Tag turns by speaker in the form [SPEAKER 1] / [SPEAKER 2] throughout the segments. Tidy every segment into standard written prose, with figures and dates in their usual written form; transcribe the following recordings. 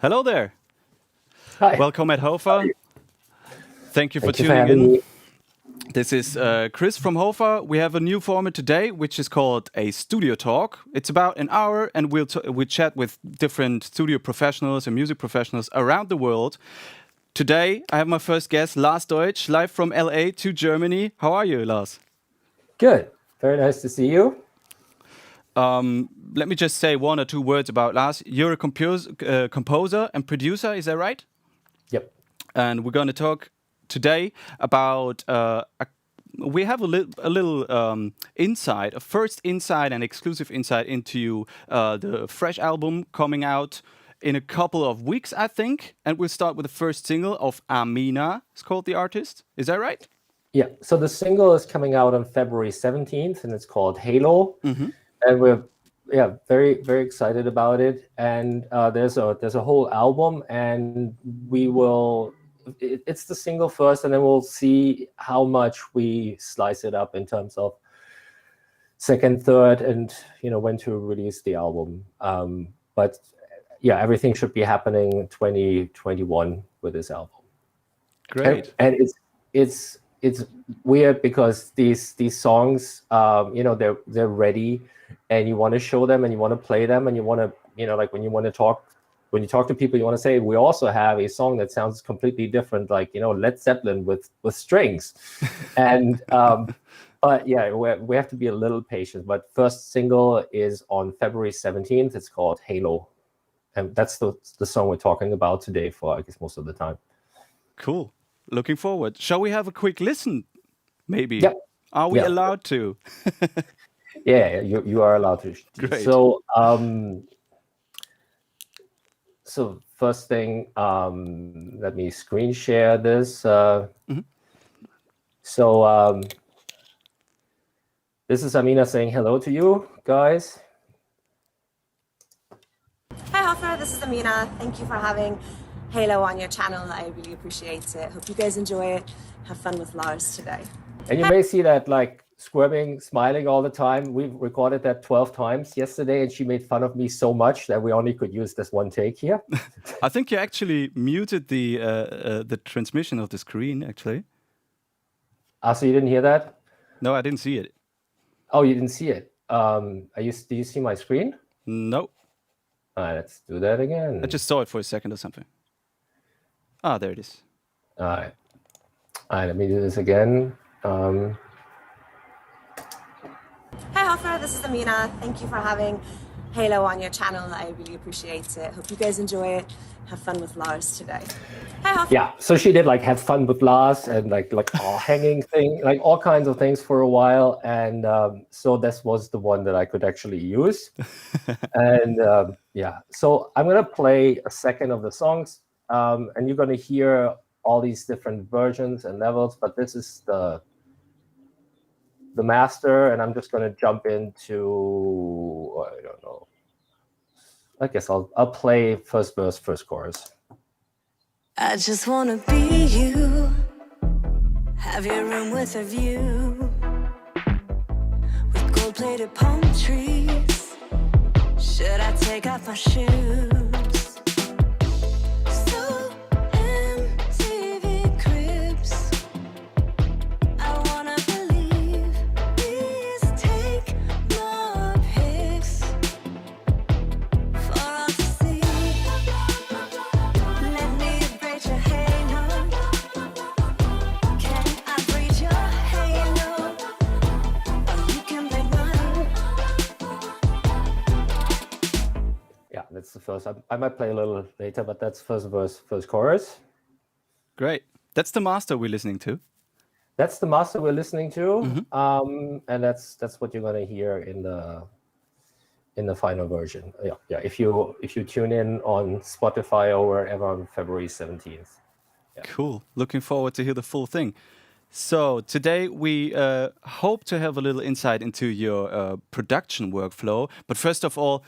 [SPEAKER 1] Hello there.
[SPEAKER 2] Hi.
[SPEAKER 1] Welcome at HOFA. Thank you for
[SPEAKER 2] Thank you for
[SPEAKER 1] tuning
[SPEAKER 2] having
[SPEAKER 1] in.
[SPEAKER 2] me.
[SPEAKER 1] This is Chris from HOFA. We have a new format today, which is called a studio talk. It's about an hour, and we'll chat with different studio professionals and music professionals around the world. Today, I have my first guest, Lars Deutsch, live from LA to Germany. How are you, Lars?
[SPEAKER 2] Good. Very nice to see you.
[SPEAKER 1] Let me just say one or two words about Lars. You're a composer and producer, is that right?
[SPEAKER 2] Yep.
[SPEAKER 1] And we're going to talk today about we have a little insight, a first insight and exclusive insight into the fresh album coming out in a couple of weeks, I think. And we'll start with the first single of Amiena. It's called The Artist. Is that right?
[SPEAKER 2] Yeah. So the single is coming out on February 17th, and it's called Halo. And we're very, very excited about it. And there's a whole album, and we will. It's the single first, and then we'll see how much we slice it up in terms of second, third, and when to release the album. But yeah, everything should be happening in 2021 with this album.
[SPEAKER 1] Great.
[SPEAKER 2] And it's weird because these songs, they're ready, and you want to show them, and you want to play them, and you want to, like when you talk to people, you want to say, we also have a song that sounds completely different, like Led Zeppelin with strings, and but yeah, we have to be a little patient. But first single is on February 17th. It's called Halo, and that's the song we're talking about today for, I guess, most of the time.
[SPEAKER 1] Cool. Looking forward. Shall we have a quick listen? Maybe.
[SPEAKER 2] Yep.
[SPEAKER 1] Are we allowed to?
[SPEAKER 2] Yeah, you are allowed to.
[SPEAKER 1] Great.
[SPEAKER 2] So so first thing, let me screen share this. So this is Amiena saying hello to you guys.
[SPEAKER 3] Hi HOFA, this is Amiena. Thank you for having Halo on your channel. I really appreciate it. Hope you guys enjoy it. Have fun with Lars today.
[SPEAKER 2] And you may see that like squirming, smiling all the time. We've recorded that 12 times yesterday, and she made fun of me so much that we only could use this one take here.
[SPEAKER 1] I think you actually muted the transmission of the screen, actually.
[SPEAKER 2] So you didn't hear that?
[SPEAKER 1] No, I didn't see it.
[SPEAKER 2] Oh, you didn't see it. Do you see my screen?
[SPEAKER 1] No.
[SPEAKER 2] All right, let's do that again.
[SPEAKER 1] I just saw it for a second or something. Ah, there it is.
[SPEAKER 2] All right, let me do this again.
[SPEAKER 3] Hi HOFA, this is Amiena. Thank you for having Halo on your channel. I really appreciate it. Hope you guys enjoy it. Have fun with Lars today. Hi HOFA.
[SPEAKER 2] Yeah, so she did like have fun with Lars and like hanging thing, like all kinds of things for a while, and so this was the one that I could actually use. And yeah, so I'm gonna play a second of the songs, and you're gonna hear all these different versions and levels, but this is the master, and I'm just gonna jump into, I don't know, I guess I'll play first verse, first chorus.
[SPEAKER 4] I just wanna be you, have your room with a view, with gold-plated palm trees. Should I take off my shoes? So MTV cribs, I wanna believe. Please take more pics for all to see. Let me break your halo. Can I break your halo? Or you can break mine.
[SPEAKER 2] Yeah, that's the first. I might play a little later, but that's first verse, first chorus.
[SPEAKER 1] Great. That's the master we're listening to.
[SPEAKER 2] That's the master we're listening to, and that's what you're gonna hear in the final version. Yeah. If you tune in on Spotify or wherever on February 17th. Yeah.
[SPEAKER 1] Cool. Looking forward to hear the full thing. So today we hope to have a little insight into your production workflow. But first of all,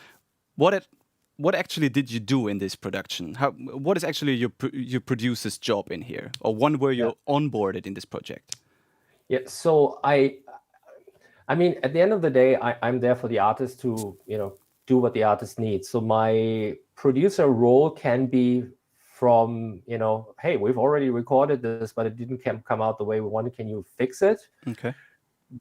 [SPEAKER 1] what actually did you do in this production? What is actually your producer's job in here, or one where you're onboarded in this project?
[SPEAKER 2] Yeah. So I mean, at the end of the day, I'm there for the artist to do what the artist needs. So my producer role can be from, you know, hey, we've already recorded this, but it didn't come out the way we wanted. Can you fix it?
[SPEAKER 1] Okay.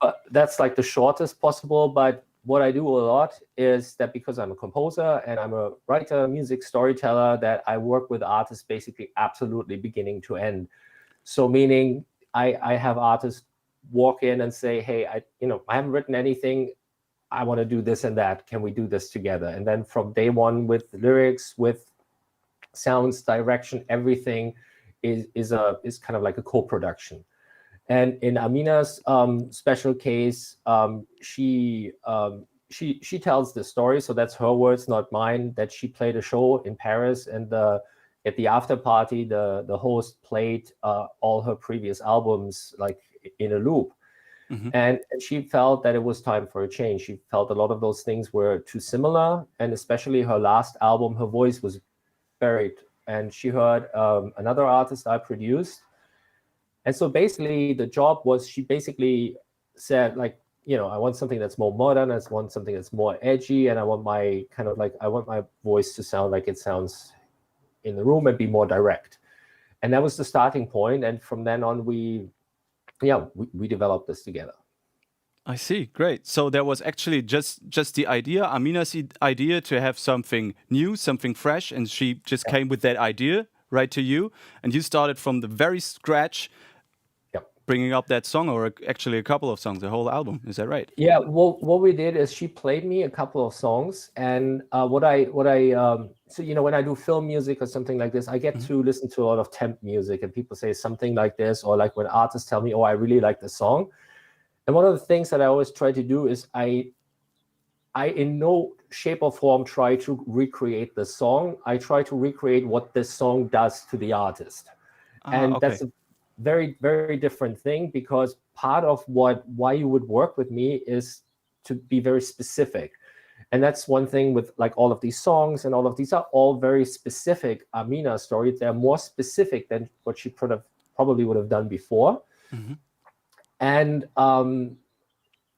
[SPEAKER 2] But that's like the shortest possible. But what I do a lot is that because I'm a composer and I'm a writer, music storyteller, that I work with artists basically absolutely beginning to end. So meaning I have artists walk in and say, hey, I haven't written anything. I want to do this and that. Can we do this together? And then from day one, with lyrics, with sounds, direction, everything is kind of like a co-production. And in Amiena's special case, she tells the story, so that's her words, not mine. That she played a show in Paris, and at the after party, the host played all her previous albums like in a loop.
[SPEAKER 1] Mm-hmm.
[SPEAKER 2] And she felt that it was time for a change. She felt a lot of those things were too similar, and especially her last album, her voice was buried. And she heard another artist I produced. And so basically the job was, she basically said, like, you know, I want something that's more modern, I want something that's more edgy, and I want my voice to sound like it sounds in the room and be more direct. And that was the starting point. And from then on, we developed this together.
[SPEAKER 1] I see. Great. So there was actually just the idea, Amiena's idea, to have something new, something fresh, and she just came with that idea right to you, and you started from the very scratch, bringing up that song, or actually a couple of songs, the whole album. Is that right?
[SPEAKER 2] Yeah. Well, what we did is she played me a couple of songs, and so, you know, when I do film music or something like this, I get to listen to a lot of temp music, and people say something like this, or like when artists tell me, oh, I really like the song. And one of the things that I always try to do is I in no shape or form try to recreate the song. I try to recreate what this song does to the artist. And that's a very, very different thing, because part of why you would work with me is to be very specific. And that's one thing with like all of these songs, and all of these are all very specific Amiena stories. They're more specific than what she probably would have done before.
[SPEAKER 1] Mm-hmm.
[SPEAKER 2] And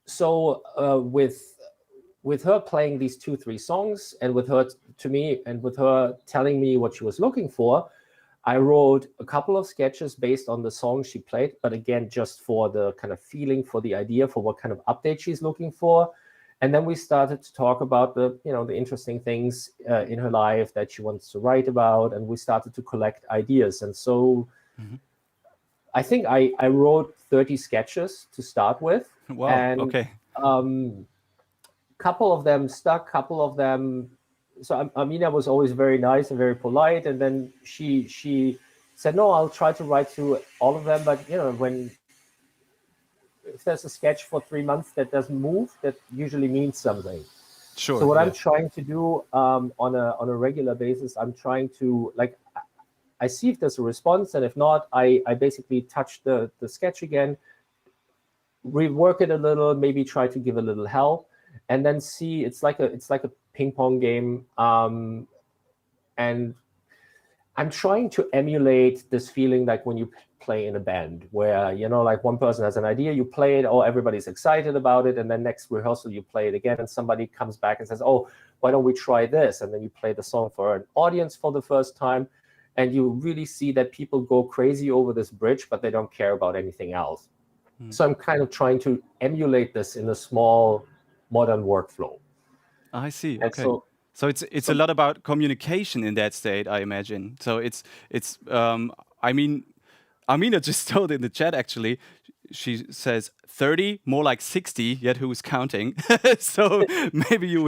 [SPEAKER 2] so with her playing these 2-3 songs, and with her to me, and with her telling me what she was looking for, I wrote a couple of sketches based on the song she played, but again, just for the kind of feeling, for the idea, for what kind of update she's looking for. And then we started to talk about the interesting things in her life that she wants to write about, and we started to collect ideas. And so I think I wrote 30 sketches to start with.
[SPEAKER 1] Wow.
[SPEAKER 2] And,
[SPEAKER 1] okay.
[SPEAKER 2] Couple of them stuck, couple of them. So Amiena was always very nice and very polite, and then she said, no, I'll try to write through all of them, but you know, if there's a sketch for 3 months that doesn't move, that usually means something.
[SPEAKER 1] Sure.
[SPEAKER 2] So what I'm trying to do on a regular basis, I'm trying to, like, I see if there's a response, and if not, I basically touch the sketch again, rework it a little, maybe try to give a little help, and then see. It's like a ping pong game, and I'm trying to emulate this feeling like when you play in a band, where, you know, like one person has an idea, you play it, oh, everybody's excited about it, and then next rehearsal you play it again, and somebody comes back and says, oh, why don't we try this? And then you play the song for an audience for the first time, and you really see that people go crazy over this bridge, but they don't care about anything else. So I'm kind of trying to emulate this in a small modern workflow.
[SPEAKER 1] I see.
[SPEAKER 2] And
[SPEAKER 1] Okay. So it's a lot about communication in that state, I imagine. So it's I mean, Amiena just told in the chat, actually, she says 30, more like 60, yet who's counting? So maybe you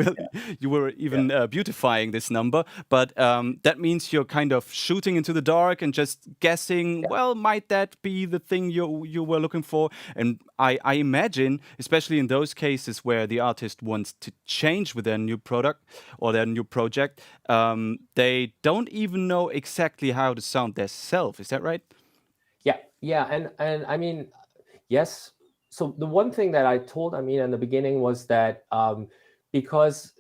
[SPEAKER 1] were even beautifying this number, but that means you're kind of shooting into the dark and just guessing, well, might that be the thing you were looking for? And I imagine, especially in those cases where the artist wants to change with their new product or their new project, they don't even know exactly how to sound their self. Is that right?
[SPEAKER 2] Yeah, and I mean, yes. So the one thing that I told Amiena in the beginning was that because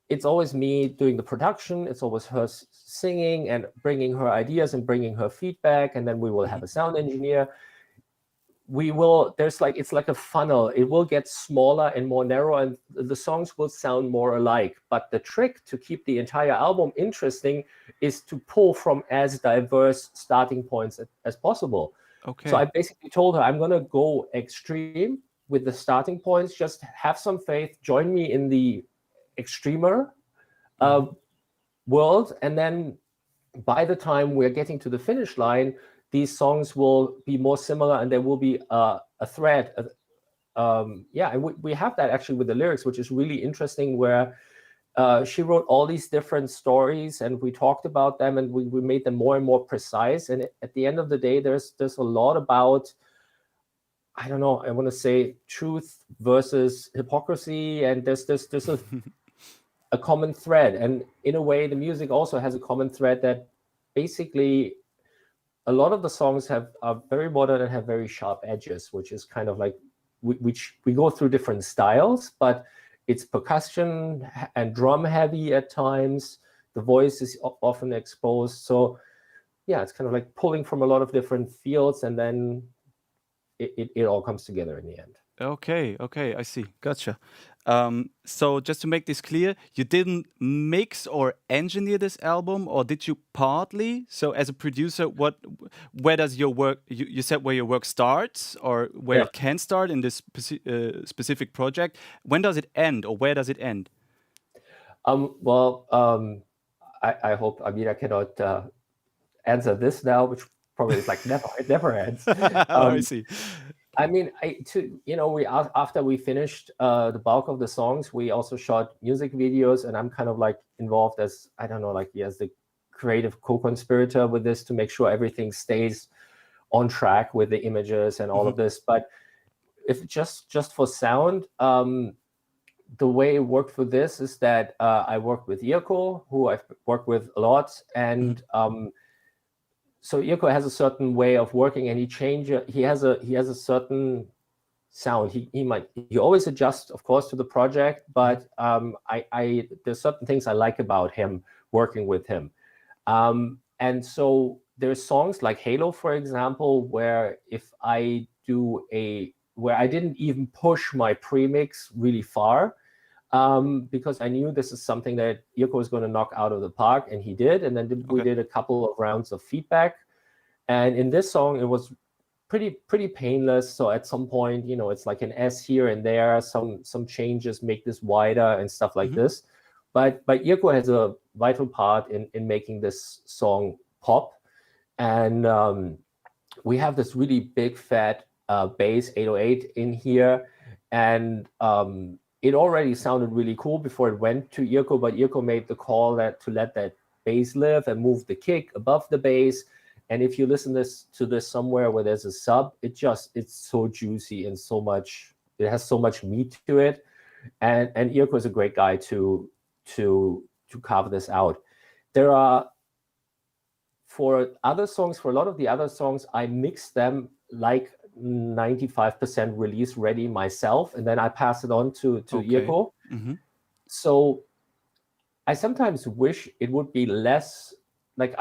[SPEAKER 2] it's always me doing the production, it's always her singing and bringing her ideas and bringing her feedback, and then we will have a sound engineer. we will, there's like, it's like a funnel. It will get smaller and more narrow, and the songs will sound more alike. But the trick to keep the entire album interesting is to pull from as diverse starting points as possible.
[SPEAKER 1] Okay.
[SPEAKER 2] So I basically told her, I'm going to go extreme with the starting points. Just have some faith. Join me in the extremer world. And then by the time we're getting to the finish line, these songs will be more similar, and there will be a thread. Yeah, and we have that actually with the lyrics, which is really interesting, where she wrote all these different stories, and we talked about them, and we made them more and more precise. And at the end of the day, there's a lot about, I don't know, I want to say truth versus hypocrisy, and there's a common thread. And in a way, the music also has a common thread that basically a lot of the songs are very modern and have very sharp edges, which is kind of like, which we go through different styles, but it's percussion and drum heavy at times. The voice is often exposed. So yeah, it's kind of like pulling from a lot of different fields, and then it all comes together in the end.
[SPEAKER 1] Okay, I see. Gotcha. So just to make this clear, you didn't mix or engineer this album, or did you partly? So as a producer, where does your work, you said where your work starts, or where it can start in this specific project. When does it end, or where does it end?
[SPEAKER 2] Well, I hope Amiena cannot answer this now, which probably is like it never ends.
[SPEAKER 1] I see.
[SPEAKER 2] I mean, after we finished the bulk of the songs, we also shot music videos, and I'm kind of like involved as, I don't know, like as the creative co-conspirator with this, to make sure everything stays on track with the images and all of this. But if just for sound, the way it worked for this is that I worked with Irko, who I've worked with a lot, and so Irko has a certain way of working, and he has a certain sound. He always adjusts, of course, to the project, but there's certain things I like about him, working with him. And so there's songs like Halo, for example, where I didn't even push my premix really far, because I knew this is something that Irko was going to knock out of the park, and he did. And then we did a couple of rounds of feedback. And in this song, it was pretty painless. So at some point, it's like an S here and there, some changes, make this wider and stuff like this. But Irko has a vital part in making this song pop. And we have this really big, fat bass 808 in here. And it already sounded really cool before it went to Irko, but Irko made the call to let that bass live and move the kick above the bass. And if you listen to this somewhere where there's a sub, it's so juicy and it has so much meat to it. And Irko is a great guy to carve this out. There are, for a lot of the other songs, I mix them like 95% release ready myself, and then I pass it on to Irko. So I sometimes wish it would be less like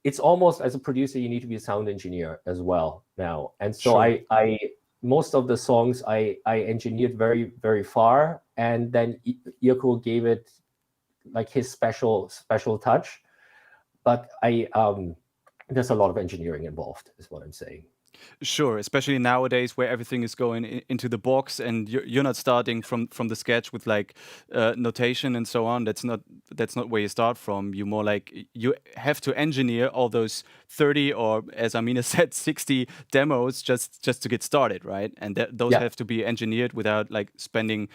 [SPEAKER 2] it's almost, as a producer, you need to be a sound engineer as well now. And so I most of the songs I engineered very, very far, and then Irko gave it like his special touch. But there's a lot of engineering involved, is what I'm saying.
[SPEAKER 1] Sure, especially nowadays where everything is going into the box, and you're not starting from the sketch with like notation and so on. That's not where you start from. You more like, you have to engineer all those 30, or as Amiena said, 60 demos just to get started, right? And those have to be engineered without like spending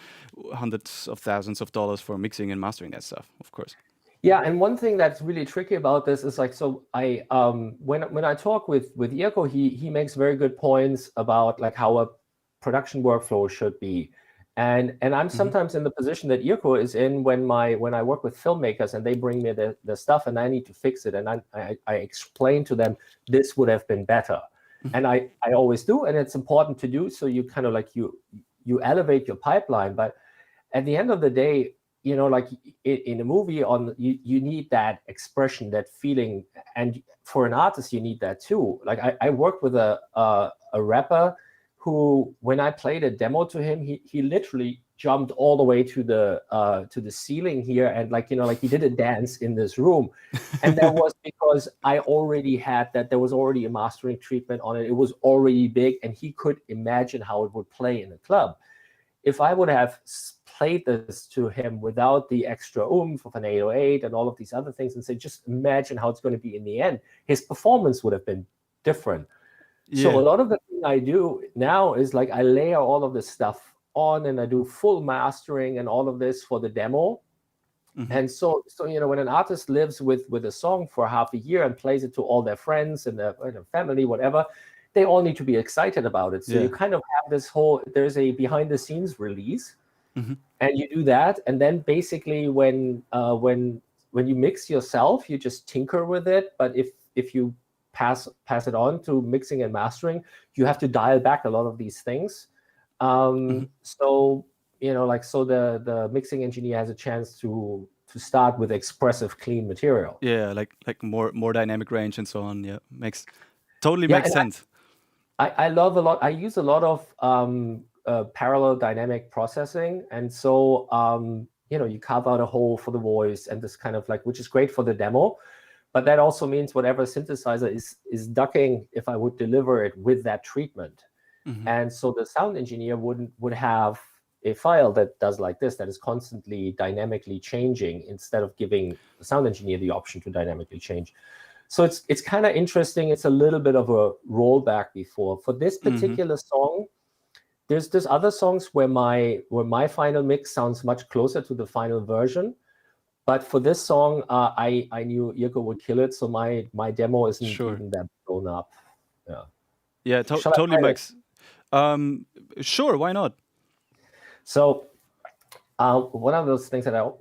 [SPEAKER 1] hundreds of thousands of dollars for mixing and mastering that stuff, of course.
[SPEAKER 2] Yeah, and one thing that's really tricky about this is like, so I when I talk with Irko, he makes very good points about like how a production workflow should be, and I'm sometimes in the position that Irko is in when I work with filmmakers and they bring me the stuff and I need to fix it, and I explain to them this would have been better, and I always do, and it's important to do, so you kind of like you elevate your pipeline, but at the end of the day, like in a movie, you need that expression, that feeling, and for an artist, you need that too. Like I worked with a rapper who, when I played a demo to him, he literally jumped all the way to the ceiling here, and like he did a dance in this room. And that was because I already had that. There was already a mastering treatment on it. It was already big, and he could imagine how it would play in a club. If I would have played this to him without the extra oomph of an 808 and all of these other things, and say, just imagine how it's going to be in the end, his performance would have been different.
[SPEAKER 1] Yeah.
[SPEAKER 2] So a lot of the thing I do now is like I layer all of this stuff on, and I do full mastering and all of this for the demo. And so when an artist lives with a song for half a year and plays it to all their friends and their family, whatever, they all need to be excited about it. So you kind of have this whole, there's a behind the scenes release, and you do that, and then basically when you mix yourself, you just tinker with it. But if you pass it on to mixing and mastering, you have to dial back a lot of these things. So the mixing engineer has a chance to start with expressive, clean material.
[SPEAKER 1] Yeah, like more dynamic range and so on. Yeah, makes sense.
[SPEAKER 2] I love a lot. I use a lot of parallel dynamic processing, and so you carve out a hole for the voice and this kind of which is great for the demo. But that also means whatever synthesizer is ducking if I would deliver it with that treatment. And so the sound engineer would have a file that does like this, that is constantly dynamically changing, instead of giving the sound engineer the option to dynamically change. So it's kind of interesting. It's a little bit of a rollback before. For this particular song, there's other songs where my final mix sounds much closer to the final version. But for this song, I knew Irko would kill it, so my demo isn't even that blown up.
[SPEAKER 1] Yeah, totally makes. Sure, why not?
[SPEAKER 2] So one of those things that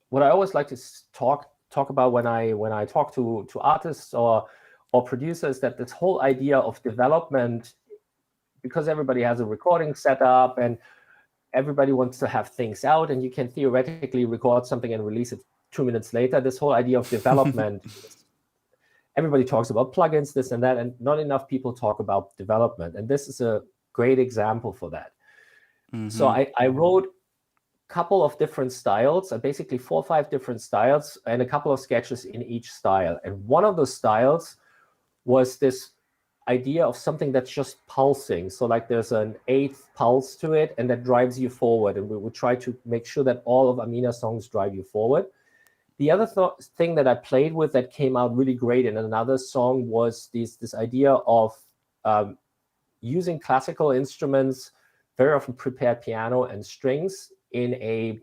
[SPEAKER 2] what I always like to talk about when I talk to artists or producers, that this whole idea of development, because everybody has a recording setup and everybody wants to have things out, and you can theoretically record something and release it 2 minutes later. This whole idea of development, everybody talks about plugins, this and that, and not enough people talk about development. And this is a great example for that. So I wrote a couple of different styles, basically 4 or 5 different styles, and a couple of sketches in each style. And one of the styles was this idea of something that's just pulsing. So there's an 8th pulse to it, and that drives you forward. And we would try to make sure that all of Amiena songs drive you forward. The other thing that I played with that came out really great in another song was this idea of using classical instruments, very often prepared piano and strings, in a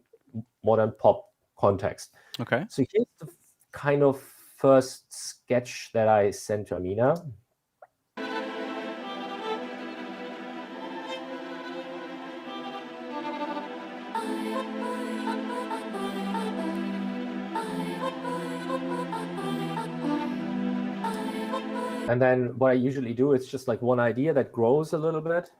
[SPEAKER 2] modern pop context.
[SPEAKER 1] Okay.
[SPEAKER 2] So here's the kind of first sketch that I sent to Amiena. And then what I usually do is just one idea that grows a little bit.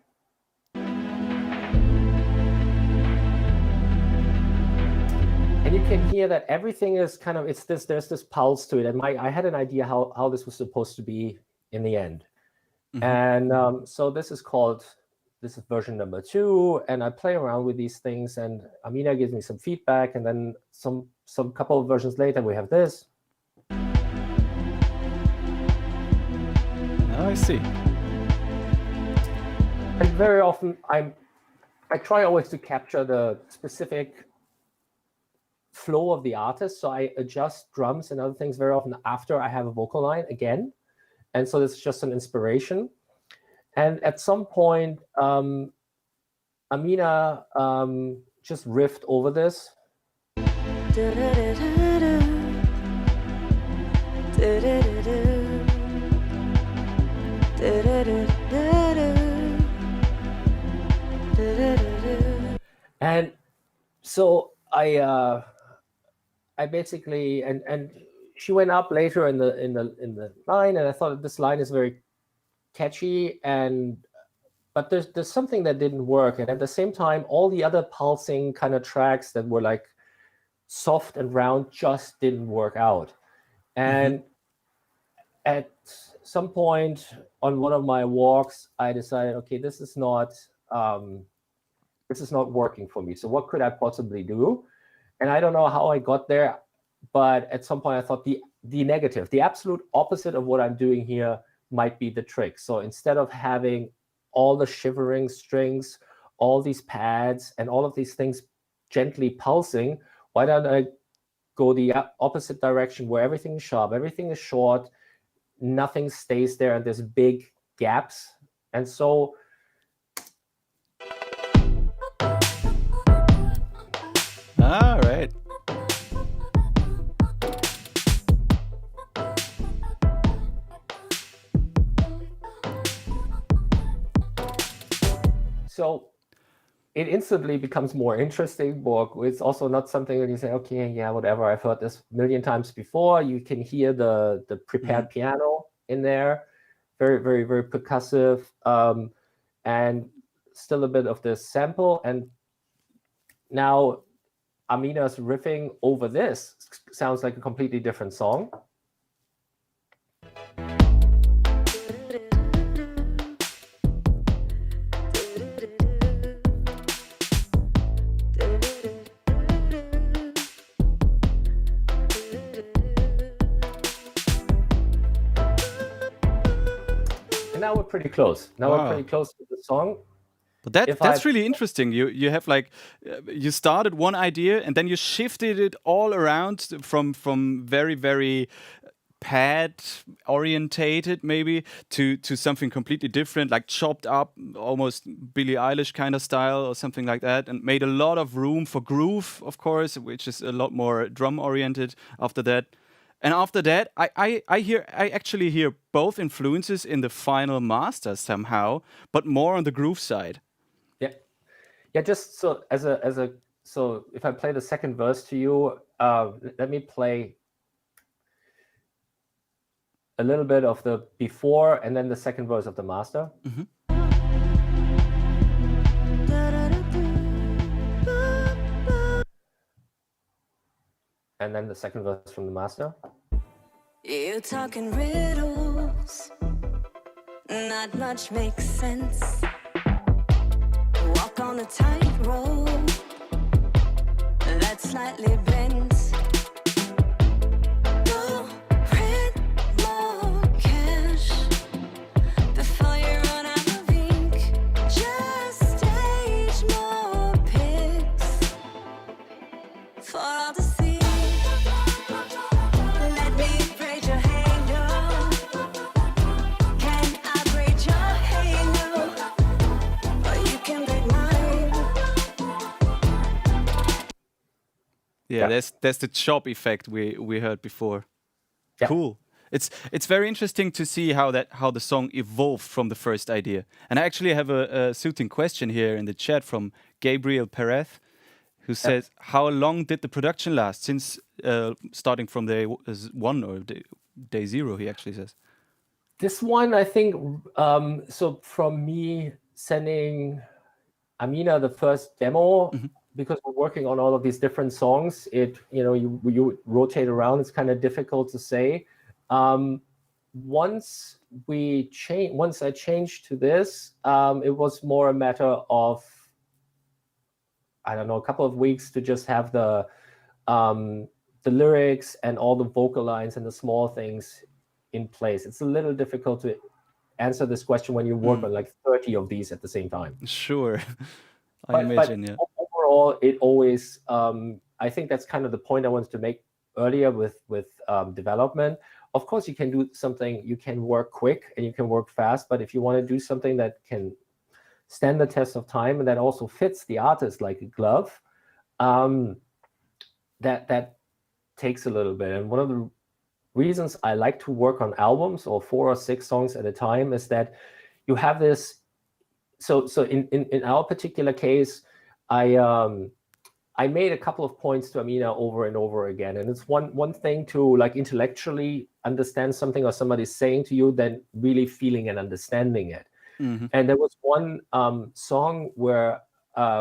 [SPEAKER 2] And you can hear that everything is kind of, there's this pulse to it. And I had an idea how this was supposed to be in the end. And so this is version number 2. And I play around with these things, and Amiena gives me some feedback. And then some couple of versions later, we have this.
[SPEAKER 1] I see.
[SPEAKER 2] And very often I try always to capture the specific flow of the artist. So I adjust drums and other things very often after I have a vocal line again. And so this is just an inspiration. And at some point, Amiena just riffed over this. And so I basically and she went up later in the line, and I thought this line is very catchy, but there's something that didn't work. And at the same time, all the other pulsing kind of tracks that were soft and round just didn't work out. And some point on one of my walks, I decided, okay, this is not working for me. So what could I possibly do? And I don't know how I got there, but at some point I thought the negative, the absolute opposite of what I'm doing here might be the trick. So instead of having all the shivering strings, all these pads, and all of these things gently pulsing, why don't I go the opposite direction where everything is sharp, everything is short, nothing stays there, and there's big gaps. And so
[SPEAKER 1] all right.
[SPEAKER 2] So it instantly becomes more interesting. It's also not something that you say, okay, yeah, whatever. I've heard this a million times before. You can hear the prepared piano in there, very, very, very percussive, and still a bit of the sample. And now Amiena's riffing over this sounds like a completely different song. Now we're pretty close. We're pretty close to the song.
[SPEAKER 1] But that's really interesting. You have like you started one idea and then you shifted it all around from very, very pad orientated maybe to something completely different, like chopped up, almost Billie Eilish kind of style or something like that, and made a lot of room for groove, of course, which is a lot more drum oriented after that. And after that, I actually hear both influences in the final master somehow, but more on the groove side.
[SPEAKER 2] Yeah. Just so so if I play the second verse to you, let me play a little bit of the before and then the second verse of the master.
[SPEAKER 1] Mm-hmm.
[SPEAKER 2] And then the second verse from the master.
[SPEAKER 4] You talking riddles, not much makes sense. Walk on a tightrope that slightly bends. Go print more cash before you run out of ink. Just stage more pics for all to see. Let me braid your halo. Can I braid your halo? Or you can braid mine.
[SPEAKER 1] Yeah, that's the chop effect we heard before.
[SPEAKER 2] Yeah.
[SPEAKER 1] Cool. It's very interesting to see how the song evolved from the first idea. And I actually have a suiting question here in the chat from Gabriel Perez, who says, how long did the production last since starting from day one or day zero, he actually says.
[SPEAKER 2] This one, I think, so from me sending Amiena the first demo, because we're working on all of these different songs, you rotate around, it's kind of difficult to say. Once I changed to this, it was more a matter of, I don't know, a couple of weeks to just have the lyrics and all the vocal lines and the small things in place. It's a little difficult to answer this question when you work on like 30 of these at the same time.
[SPEAKER 1] Sure. I imagine, yeah.
[SPEAKER 2] Overall, it always, I think that's kind of the point I wanted to make earlier with development. Of course, you can do something, you can work quick and you can work fast, but if you want to do something that can stand the test of time and that also fits the artist like a glove, that takes a little bit. And one of the reasons I like to work on albums or 4 or 6 songs at a time is that you have this. So in our particular case, I made a couple of points to Amiena over and over again, and it's one thing to like intellectually understand something or somebody's saying to you than really feeling and understanding it. And there was one song where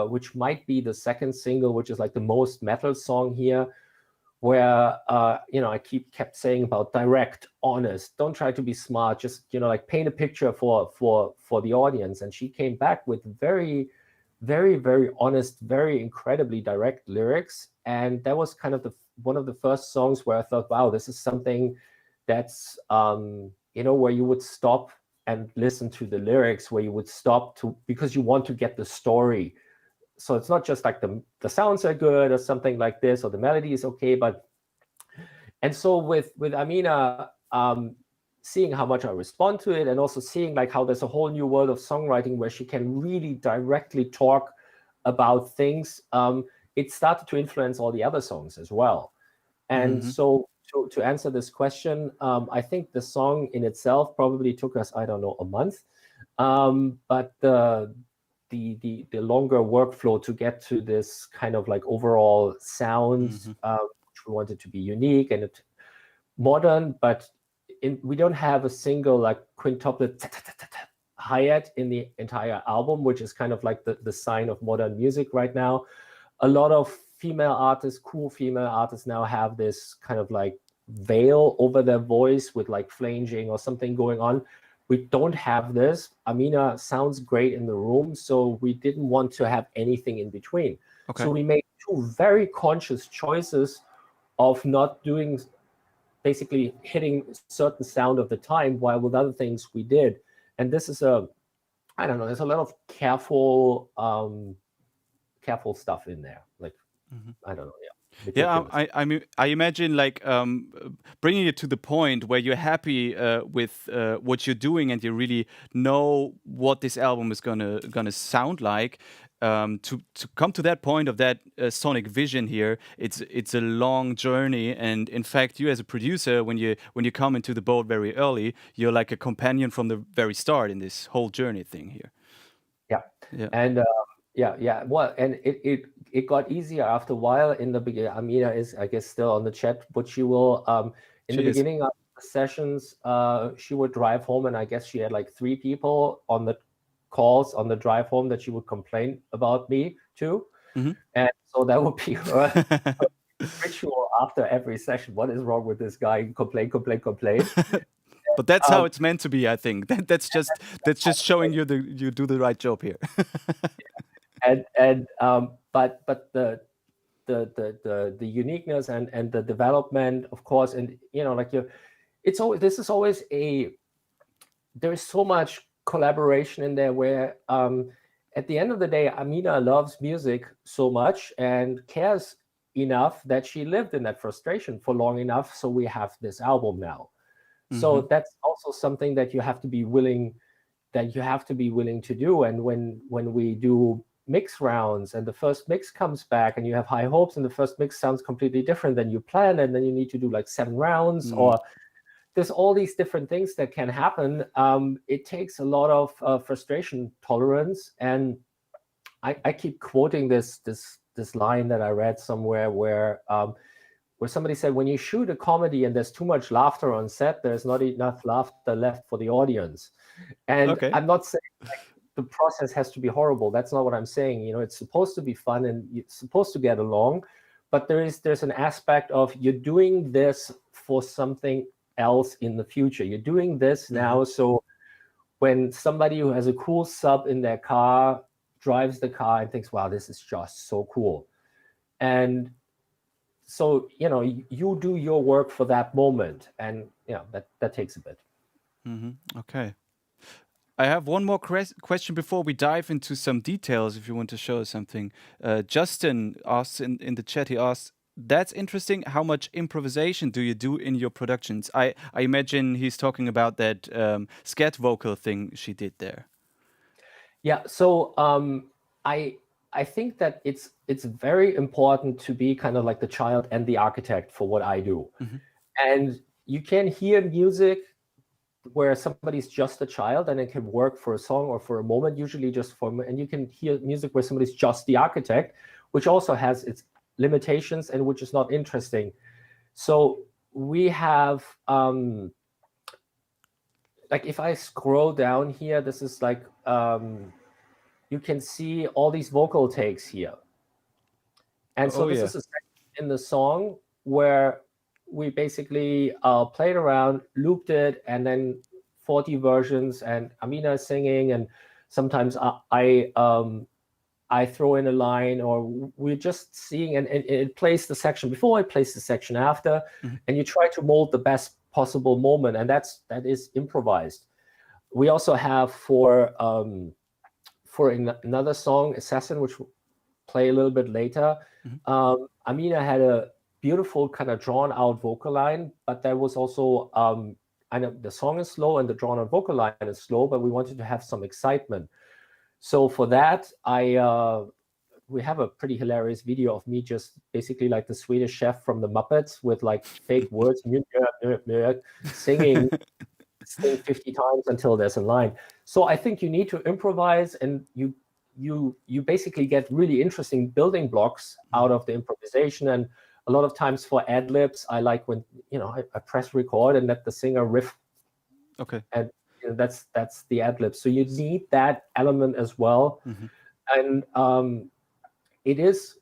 [SPEAKER 2] which might be the second single, which is like the most metal song here, where I kept saying about direct, honest, don't try to be smart, just like paint a picture for the audience. And she came back with very, very, very honest, very incredibly direct lyrics. And that was kind of one of the first songs where I thought, wow, this is something that's where you would stop and listen to the lyrics, where you would stop because you want to get the story. So it's not just like the sounds are good or something like this, or the melody is okay, and so with Amiena, seeing how much I respond to it, and also seeing like how there's a whole new world of songwriting where she can really directly talk about things, it started to influence all the other songs as well. And so to answer this question, I think the song in itself probably took us, I don't know, a month, but the longer workflow to get to this kind of like overall sound, which we wanted to be unique and modern, but we don't have a single like quintuplet hi-hat in the entire album, which is kind of like the sign of modern music right now. A lot of female artists, cool female artists, now have this kind of like veil over their voice with like flanging or something going on. We don't have this. Amiena sounds great in the room, so we didn't want to have anything in between. Okay. So we made two very conscious choices of not doing, basically hitting a certain sound of the time, while with other things we did. And this is I don't know, there's a lot of careful stuff in there. Like, I don't know,
[SPEAKER 1] Yeah, I imagine like bringing it to the point where you're happy with what you're doing and you really know what this album is gonna sound like. To come to that point of that sonic vision here, it's a long journey. And in fact, you as a producer, when you come into the boat very early, you're like a companion from the very start in this whole journey thing here.
[SPEAKER 2] Yeah. And well, and it got easier after a while. In the beginning, Amiena is, I guess, still on the chat, but she will in the beginning of the sessions, she would drive home, and I guess she had like 3 people on the calls on the drive home that she would complain about me to. And so that would be her ritual after every session. What is wrong with this guy? Complain.
[SPEAKER 1] But that's how it's meant to be, I think. That's just showing you you do the right job here.
[SPEAKER 2] But the uniqueness and the development, of course, and like there's so much collaboration in there, where at the end of the day, Amiena loves music so much and cares enough that she lived in that frustration for long enough, so we have this album now. So that's also something that you have to be willing to do. And when we do mix rounds and the first mix comes back and you have high hopes and the first mix sounds completely different than you planned, and then you need to do like 7 rounds, or there's all these different things that can happen. It takes a lot of frustration tolerance. And I keep quoting this line that I read somewhere where somebody said, when you shoot a comedy and there's too much laughter on set, there's not enough laughter left for the audience. And I'm not saying like the process has to be horrible. That's not what I'm saying. It's supposed to be fun and you're supposed to get along, but there's an aspect of you're doing this for something else in the future. You're doing this now, so when somebody who has a cool sub in their car drives the car and thinks, wow, this is just so cool. And so, you do your work for that moment, and that takes a bit.
[SPEAKER 1] Okay. I have one more question before we dive into some details, if you want to show us something. Justin asked in the chat, he asked, that's interesting. How much improvisation do you do in your productions? I imagine he's talking about that scat vocal thing she did there.
[SPEAKER 2] Yeah, so I think that it's very important to be kind of like the child and the architect for what I do. And you can hear music where somebody's just a child and it can work for a song or for a moment, usually and you can hear music where somebody's just the architect, which also has its limitations and which is not interesting. So we have, like if I scroll down here, this is like, you can see all these vocal takes here. And so this is a section in the song where we basically played around, looped it, and then 40 versions, and Amiena singing, and sometimes I throw in a line, or we're just seeing, and it plays the section before, it plays the section after, and you try to mold the best possible moment, and that is improvised. We also have for another song, Assassin, which we'll play a little bit later, Amiena had a beautiful kind of drawn out vocal line, but there was also I know the song is slow and the drawn out vocal line is slow, but we wanted to have some excitement. So for that, we have a pretty hilarious video of me just basically like the Swedish chef from the Muppets with like fake words, singing 50 times until there's a line. So I think you need to improvise, and you basically get really interesting building blocks out of the improvisation. And a lot of times for ad libs, I like when I press record and let the singer riff.
[SPEAKER 1] Okay.
[SPEAKER 2] And that's the ad lib. So you need that element as well. And it is,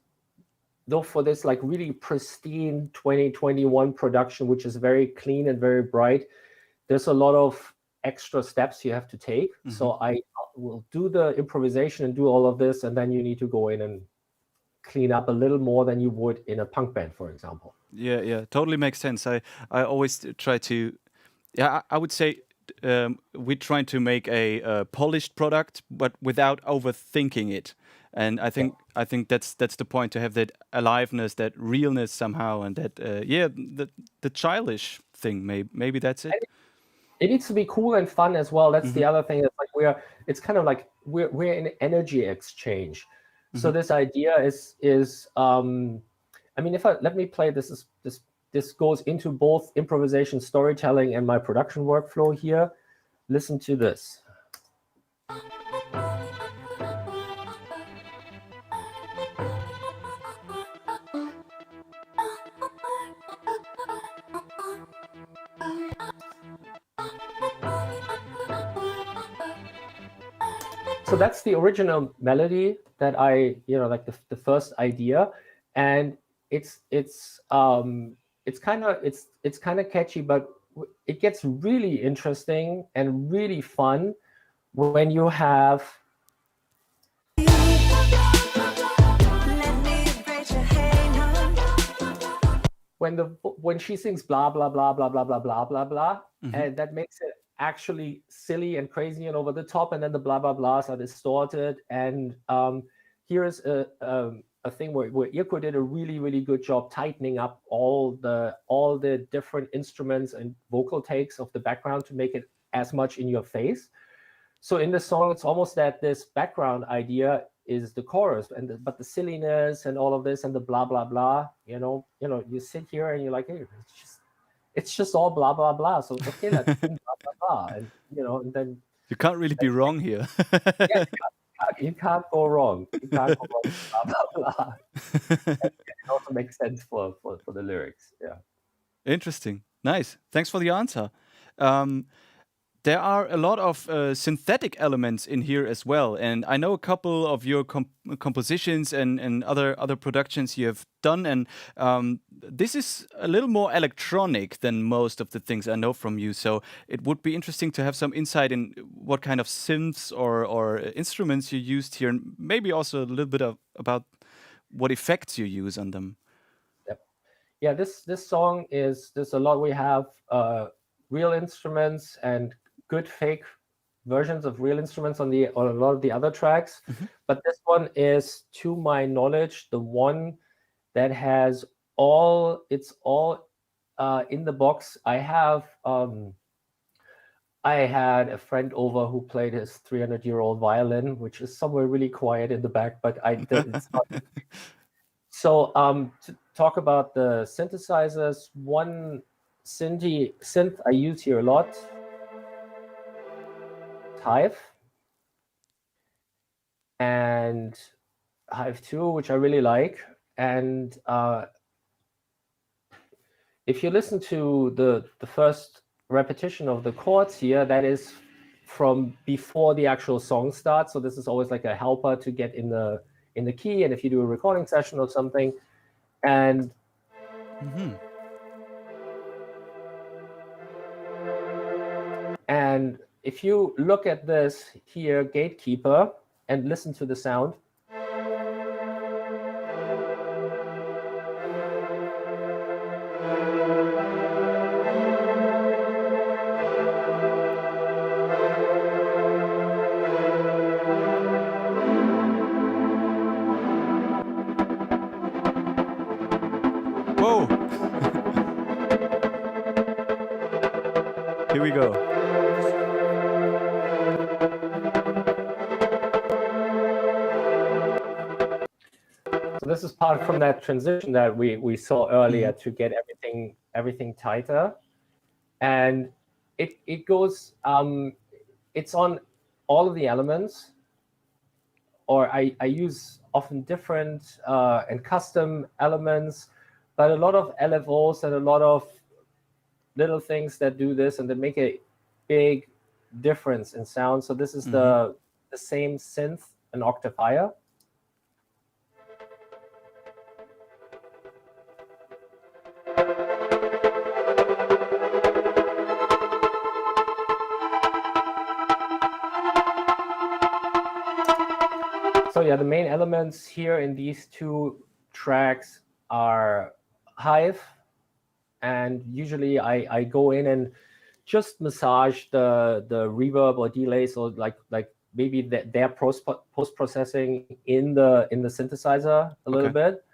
[SPEAKER 2] though, for this like really pristine 2021 production, which is very clean and very bright, there's a lot of extra steps you have to take. So I will do the improvisation and do all of this, and then you need to go in and clean up a little more than you would in a punk band, for example.
[SPEAKER 1] Yeah, totally makes sense. I always try to, I would say we're trying to make a polished product, but without overthinking it. And I think that's the point, to have that aliveness, that realness somehow, and that the childish thing. Maybe that's it.
[SPEAKER 2] It needs to be cool and fun as well. That's the other thing. It's like it's kind of like we're in energy exchange. So this idea is I mean, let me play this. This goes into both improvisation, storytelling, and my production workflow here. Listen to this. So that's the original melody that I, like the first idea, and it's kind of catchy, but it gets really interesting and really fun when you have when she sings blah blah blah blah blah blah blah blah blah, and that makes it actually silly and crazy and over the top, and then the blah blah blahs are distorted. And here is a thing where Irko did a really, really good job tightening up all the different instruments and vocal takes of the background to make it as much in your face. So in the song, it's almost that this background idea is the chorus, but the silliness and all of this and the blah blah blah, you sit here and you're like, hey, it's just all blah blah blah. So okay, let's sing blah blah blah, and and then
[SPEAKER 1] you can't really be wrong here.
[SPEAKER 2] Yeah, you can't go wrong. You can't go wrong. Blah blah blah. It also makes sense for the lyrics. Yeah.
[SPEAKER 1] Interesting. Nice. Thanks for the answer. There are a lot of synthetic elements in here as well, and I know a couple of your compositions and other productions you have done, and this is a little more electronic than most of the things I know from you. So it would be interesting to have some insight in what kind of synths or instruments you used here, and maybe also a little bit about what effects you use on them.
[SPEAKER 2] Yep. Yeah. This song there's a lot. We have real instruments and good fake versions of real instruments on a lot of the other tracks, but this one is, to my knowledge, the one that has it's all in the box. I had a friend over who played his 300-year-old violin, which is somewhere really quiet in the back, but it's not. So to talk about the synthesizers, one synth I use here a lot, Hive, and Hive 2, which I really like. And if you listen to the first repetition of the chords here, that is from before the actual song starts. So this is always like a helper to get in the key, and if you do a recording session or something. And And if you look at this here, Gatekeeper, and listen to the sound.
[SPEAKER 1] Whoa! Here we go.
[SPEAKER 2] So this is part from that transition that we saw earlier to get everything tighter, and it goes. It's on all of the elements, or I use often different and custom elements, but a lot of LFOs and a lot of little things that do this and that make a big difference in sound. So this is the same synth an octave higher. So yeah, the main elements here in these two tracks are Hive, and usually I go in and just massage the reverb or delays, or like maybe their post-processing in the synthesizer a little bit.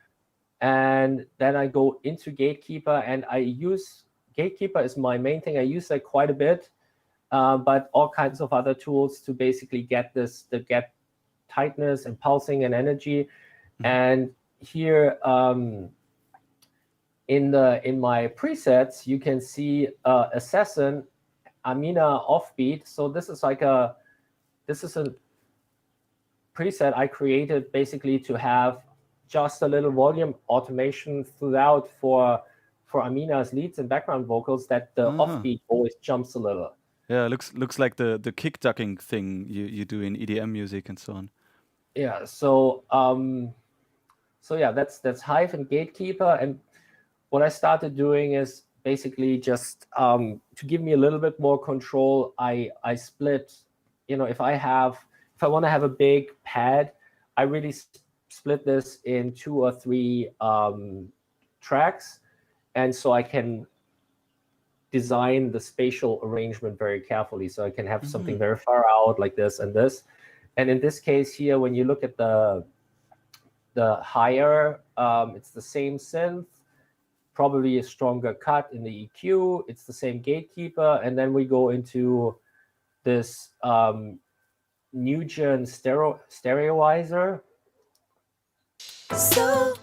[SPEAKER 2] And then I go into Gatekeeper, and I use Gatekeeper is my main thing. I use that quite a bit, but all kinds of other tools to basically get tightness and pulsing and energy. And here in my presets, you can see Assassin, Amiena offbeat. So this is a preset I created basically to have just a little volume automation throughout for Amena's leads and background vocals, that the offbeat always jumps a little.
[SPEAKER 1] Yeah, looks like the kick ducking thing you do in EDM music and so on.
[SPEAKER 2] Yeah, so yeah, that's Hive and Gatekeeper. And what I started doing is basically just to give me a little bit more control, I split, if I want to have a big pad, I really split this in 2 or 3 tracks, and so I can design the spatial arrangement very carefully, so I can have something very far out like this and this. And in this case here, when you look at the higher, it's the same synth, probably a stronger cut in the EQ. It's the same Gatekeeper, and then we go into this Nugent stereoizer.
[SPEAKER 4] So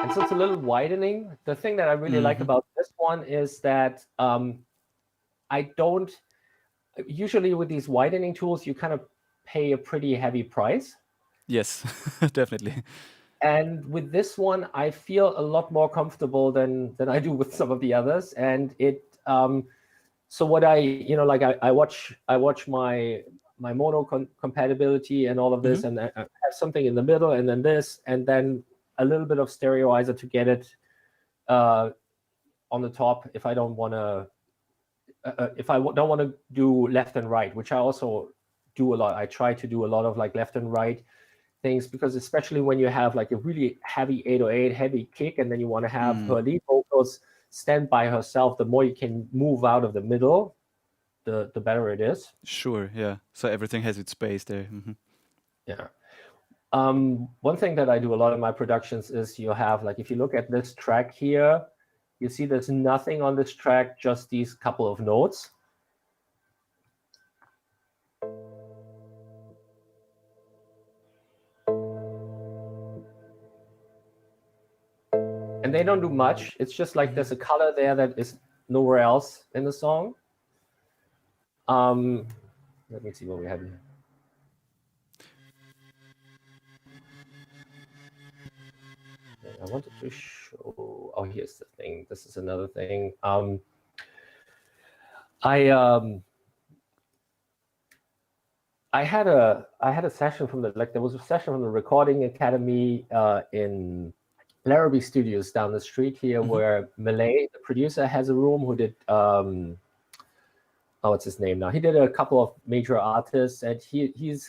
[SPEAKER 2] And so it's a little widening. The thing that I really like about this one is that I don't, usually with these widening tools, you kind of pay a pretty heavy price.
[SPEAKER 1] Yes, definitely.
[SPEAKER 2] And with this one, I feel a lot more comfortable than I do with some of the others. And it, so what I watch my mono compatibility and all of this, and I have something in the middle, and then this, and then a little bit of stereoizer to get it on the top if I don't want to do left and right, which I also do a lot. I try to do a lot of like left and right things, because especially when you have like a really heavy 808, heavy kick, and then you want to have her lead vocals stand by herself, the more you can move out of the middle, the better it is.
[SPEAKER 1] Sure, yeah. So everything has its space there.
[SPEAKER 2] Yeah. One thing that I do a lot in my productions is you have, like, if you look at this track here, you see there's nothing on this track, just these couple of notes. And they don't do much. It's just like there's a color there that is nowhere else in the song. Let me see what we have here. I wanted to show. Oh, here's the thing. This is another thing. I I had a session from there was a session from the Recording Academy in Larrabee Studios down the street here, where Malay, the producer, has a room who did what's his name now? He did a couple of major artists, and he's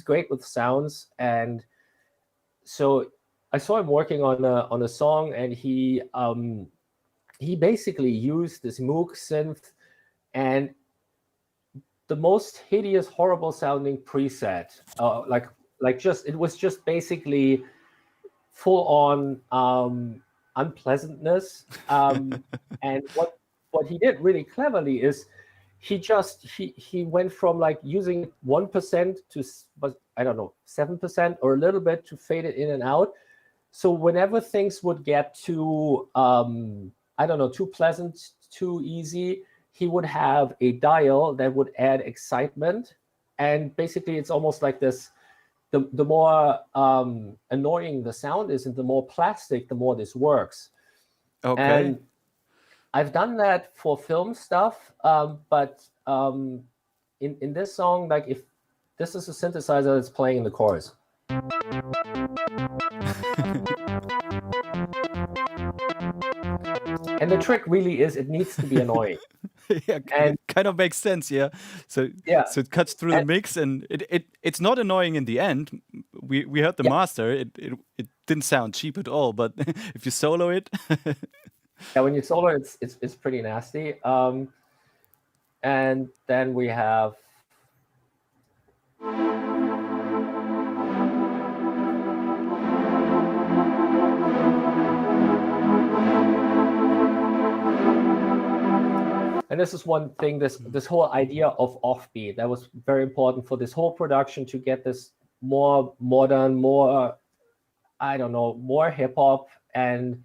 [SPEAKER 2] great with sounds. And so I saw him working on a song, and he basically used this Moog synth and the most hideous, horrible sounding preset. It was just basically full on unpleasantness. And what he did really cleverly is he went from like using 1% to, I don't know, 7% or a little bit to fade it in and out. So whenever things would get too too pleasant, too easy, he would have a dial that would add excitement. And basically it's almost like this, the more annoying the sound is and the more plastic, the more this works.
[SPEAKER 1] Okay.
[SPEAKER 2] And I've done that for film stuff, but in this song, like if this is a synthesizer that's playing in the chorus. And the trick really is it needs to be annoying.
[SPEAKER 1] Yeah,
[SPEAKER 2] And
[SPEAKER 1] kind of makes sense, yeah. So it cuts through the mix, and it's not annoying in the end. We heard the master; it didn't sound cheap at all. But if you solo it,
[SPEAKER 2] yeah, when you solo it, it's pretty nasty. And then we have. And this is one thing, this whole idea of offbeat, that was very important for this whole production, to get this more modern, more, more hip hop, and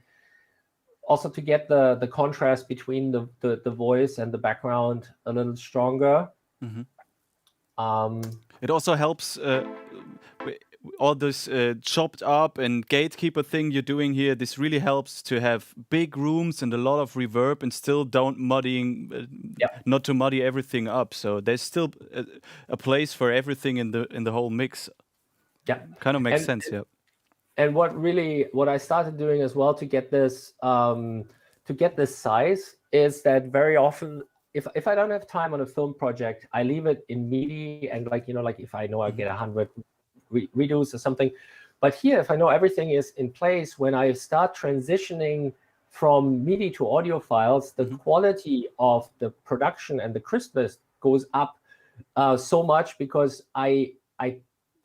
[SPEAKER 2] also to get the contrast between the voice and the background a little stronger.
[SPEAKER 1] it also helps all this chopped up and gatekeeper thing you're doing here. This really helps to have big rooms and a lot of reverb, and still don't not to muddy everything up. So there's still a place for everything in the whole mix.
[SPEAKER 2] Yeah,
[SPEAKER 1] kind of makes sense. Yeah.
[SPEAKER 2] And what I started doing as well to get this size is that very often, if I don't have time on a film project, I leave it in MIDI, and if I know I get 100 redos or something. But here, if I know everything is in place, when I start transitioning from MIDI to audio files, the quality of the production and the crispness goes up so much, because I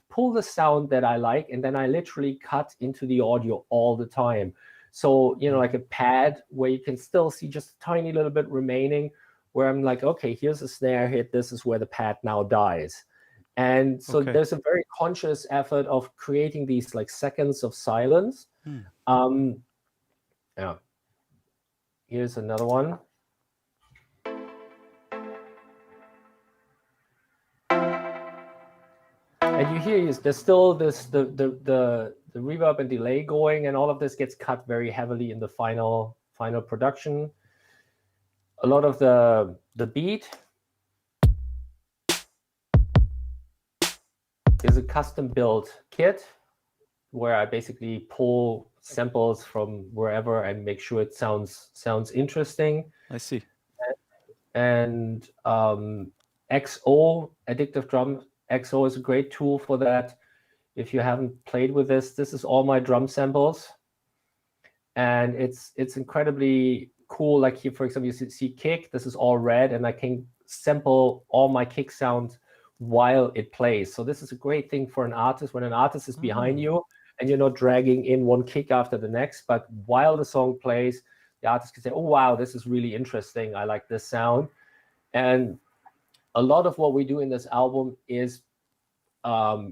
[SPEAKER 2] pull the sound that I like, and then I literally cut into the audio all the time. So, like a pad where you can still see just a tiny little bit remaining, where I'm like, okay, here's a snare hit. This is where the pad now dies. And so there's a very conscious effort of creating these like seconds of silence. Yeah. Here's another one. And you hear there's still this the reverb and delay going, and all of this gets cut very heavily in the final production. A lot of the beat is a custom built kit where I basically pull samples from wherever and make sure it sounds interesting.
[SPEAKER 1] I see.
[SPEAKER 2] And XO, Addictive Drum XO, is a great tool for that. If you haven't played with this is all my drum samples, and it's incredibly cool. Like here, for example, you see kick. This is all red, and I can sample all my kick sound while it plays. So this is a great thing for an artist when an artist is behind you and you're not dragging in one kick after the next, but while the song plays, the artist can say, oh wow, this is really interesting, I like this sound. And a lot of what we do in this album is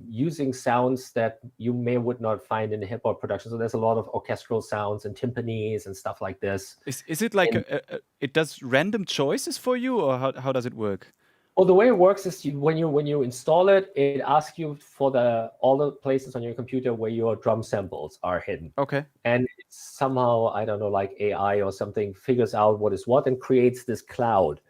[SPEAKER 2] using sounds that you would not find in a hip hop production. So there's a lot of orchestral sounds and timpanis and stuff like this.
[SPEAKER 1] Is it like it does random choices for you, or how does it work?
[SPEAKER 2] Well, the way it works is when you install it, it asks you for all the places on your computer where your drum samples are hidden.
[SPEAKER 1] Okay.
[SPEAKER 2] And it's somehow, I don't know, like AI or something figures out what is what and creates this cloud.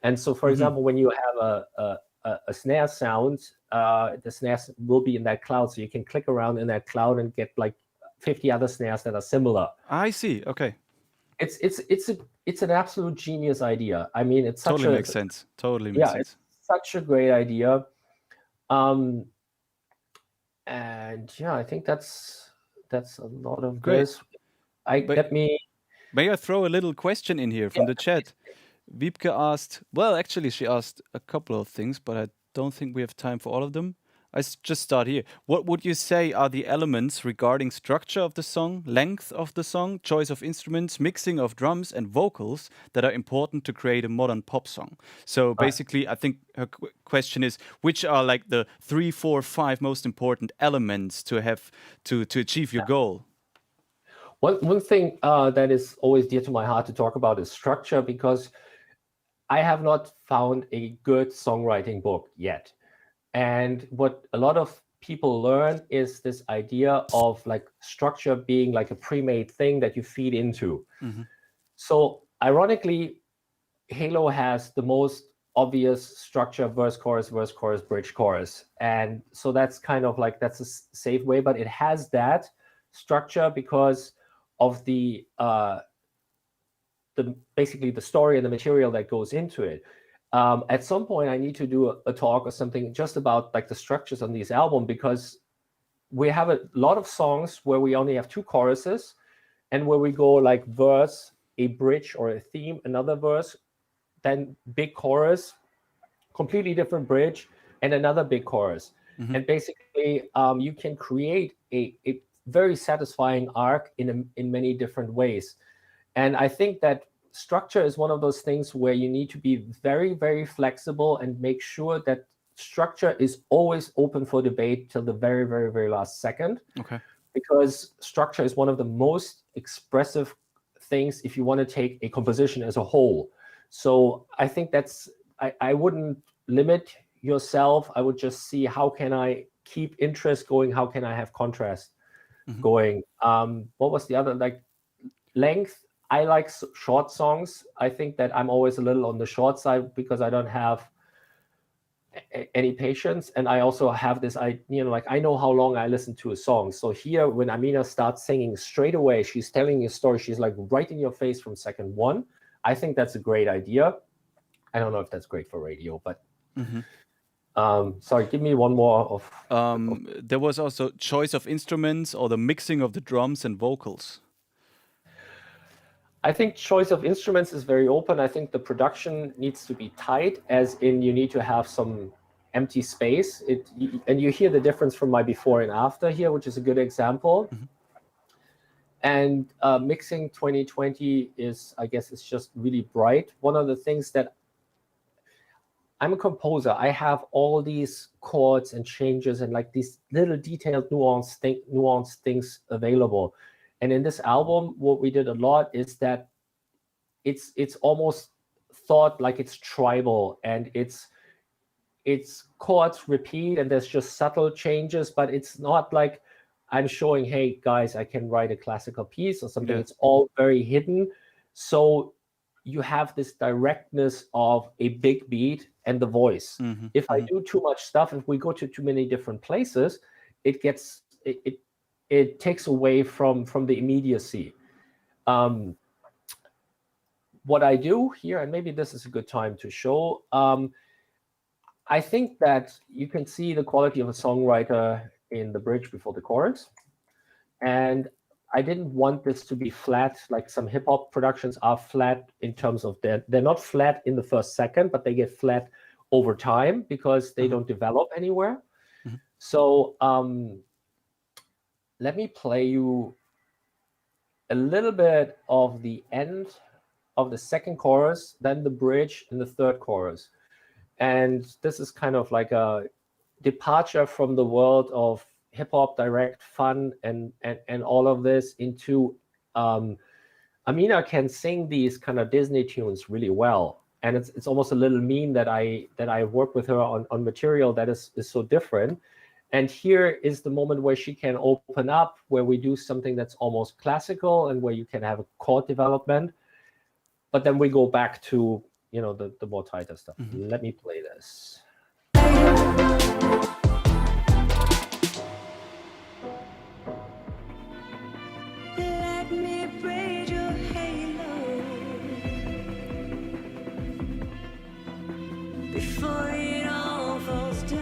[SPEAKER 2] And so, for example, when you have a snare sound, the snares will be in that cloud, so you can click around in that cloud and get like 50 other snares that are similar.
[SPEAKER 1] I see. Okay.
[SPEAKER 2] It's an absolute genius idea. I mean, it's such
[SPEAKER 1] Totally makes sense. Totally makes sense.
[SPEAKER 2] It's such a great idea. And yeah, I think that's a lot of
[SPEAKER 1] Great.
[SPEAKER 2] this.
[SPEAKER 1] May I throw a little question in here from the chat? Wiebke asked, well, actually, she asked a couple of things, but I don't think we have time for all of them. Just start here. What would you say are the elements regarding structure of the song, length of the song, choice of instruments, mixing of drums and vocals that are important to create a modern pop song? So basically, I think her question is, which are like the 3, 4, 5 most important elements to have to achieve your goal?
[SPEAKER 2] One thing that is always dear to my heart to talk about is structure, because I have not found a good songwriting book yet. And what a lot of people learn is this idea of like structure being like a pre-made thing that you feed into. So ironically, Halo has the most obvious structure: verse, chorus, bridge, chorus. And so that's kind of like, that's a safe way, but it has that structure because of the basically the story and the material that goes into it. At some point, I need to do a talk or something just about like the structures on these albums, because we have a lot of songs where we only have 2 choruses, and where we go like verse, a bridge or a theme, another verse, then big chorus, completely different bridge, and another big chorus. And basically, you can create a very satisfying arc in many different ways. And I think that structure is one of those things where you need to be very, very flexible and make sure that structure is always open for debate till the very, very, very last second.
[SPEAKER 1] Okay.
[SPEAKER 2] Because structure is one of the most expressive things if you want to take a composition as a whole. So I think I wouldn't limit yourself. I would just see, how can I keep interest going? How can I have contrast going? What was the other, like length? I like short songs. I think that I'm always a little on the short side because I don't have any patience. And I also have this, like I know how long I listen to a song. So here, when Amiena starts singing straight away, she's telling you a story. She's like right in your face from second 1. I think that's a great idea. I don't know if that's great for radio, but sorry, give me one more of
[SPEAKER 1] there was also choice of instruments or the mixing of the drums and vocals.
[SPEAKER 2] I think choice of instruments is very open. I think the production needs to be tight, as in you need to have some empty space. And you hear the difference from my before and after here, which is a good example. And mixing 2020 is, I guess, it's just really bright. One of the things that I'm a composer, I have all these chords and changes and like these little detailed nuanced things available. And in this album, what we did a lot is that it's almost thought like it's tribal, and it's chords repeat and there's just subtle changes, but it's not like I'm showing, hey guys, I can write a classical piece or something. It's all very hidden. So you have this directness of a big beat and the voice. If I do too much stuff, if we go to too many different places, it takes away from the immediacy. What I do here, and maybe this is a good time to show, I think that you can see the quality of a songwriter in the bridge before the chorus. And I didn't want this to be flat, like some hip hop productions are flat in terms of they're not flat in the first second, but they get flat over time because they don't develop anywhere. So let me play you a little bit of the end of the second chorus, then the bridge and the third chorus. And this is kind of like a departure from the world of hip hop, direct, fun, and all of this into Amiena can sing these kind of Disney tunes really well. And it's almost a little meme that I work with her on material that is so different. And here is the moment where she can open up, where we do something that's almost classical and where you can have a chord development. But then we go back to, the more tighter stuff. Let me play this.
[SPEAKER 4] Let me braid your halo before it all falls down.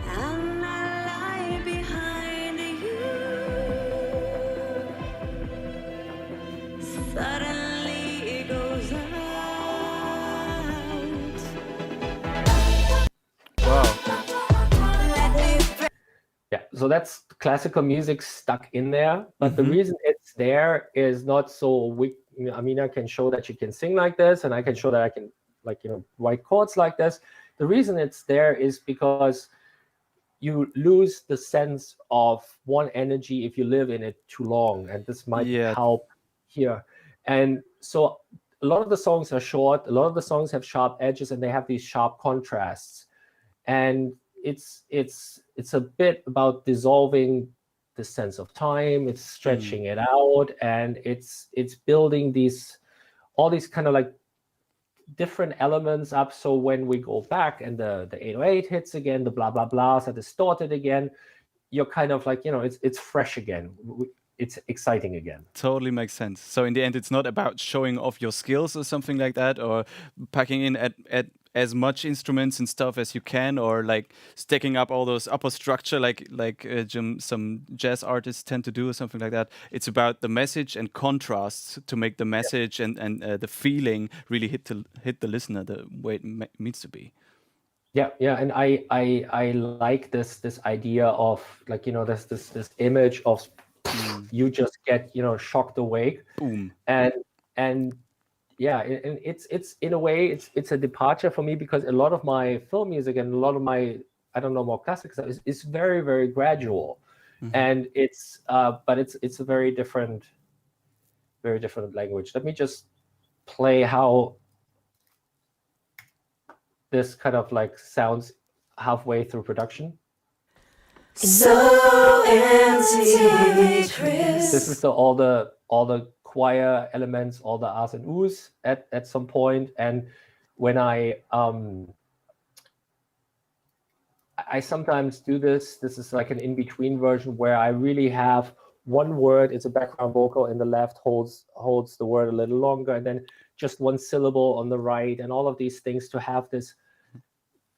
[SPEAKER 4] And I lie behind you. Suddenly it goes out.
[SPEAKER 1] Wow.
[SPEAKER 2] Yeah, so that's classical music stuck in there. But the reason it's there is not so Amiena can show that she can sing like this, and I can show that I can, write chords like this. The reason it's there is because you lose the sense of one energy if you live in it too long, and this might help here. And so a lot of the songs are short, a lot of the songs have sharp edges, and they have these sharp contrasts. And it's a bit about dissolving the sense of time, it's stretching it out, and it's building all these kind of like different elements up. So when we go back and the 808 hits again, the blah blah blahs are distorted again, you're kind of like, it's fresh again. It's exciting again.
[SPEAKER 1] Totally makes sense. So in the end, it's not about showing off your skills or something like that, or packing in at as much instruments and stuff as you can, or like stacking up all those upper structure like some jazz artists tend to do or something like that. It's about the message and contrasts to make the message and the feeling really hit the listener the way it means to be.
[SPEAKER 2] Yeah, and I like this idea of like, this image of you just get shocked awake.
[SPEAKER 1] Boom.
[SPEAKER 2] And yeah, and it's in a way it's a departure for me, because a lot of my film music and a lot of my more classic stuff is very, very gradual. And it's but it's a very different language. Let me just play how this kind of like sounds halfway through production.
[SPEAKER 4] So empty, Chris.
[SPEAKER 2] This is all the choir elements, all the ahs and oohs at some point. And when I sometimes do this is like an in-between version where I really have one word, it's a background vocal in the left, holds the word a little longer, and then just one syllable on the right, and all of these things to have this.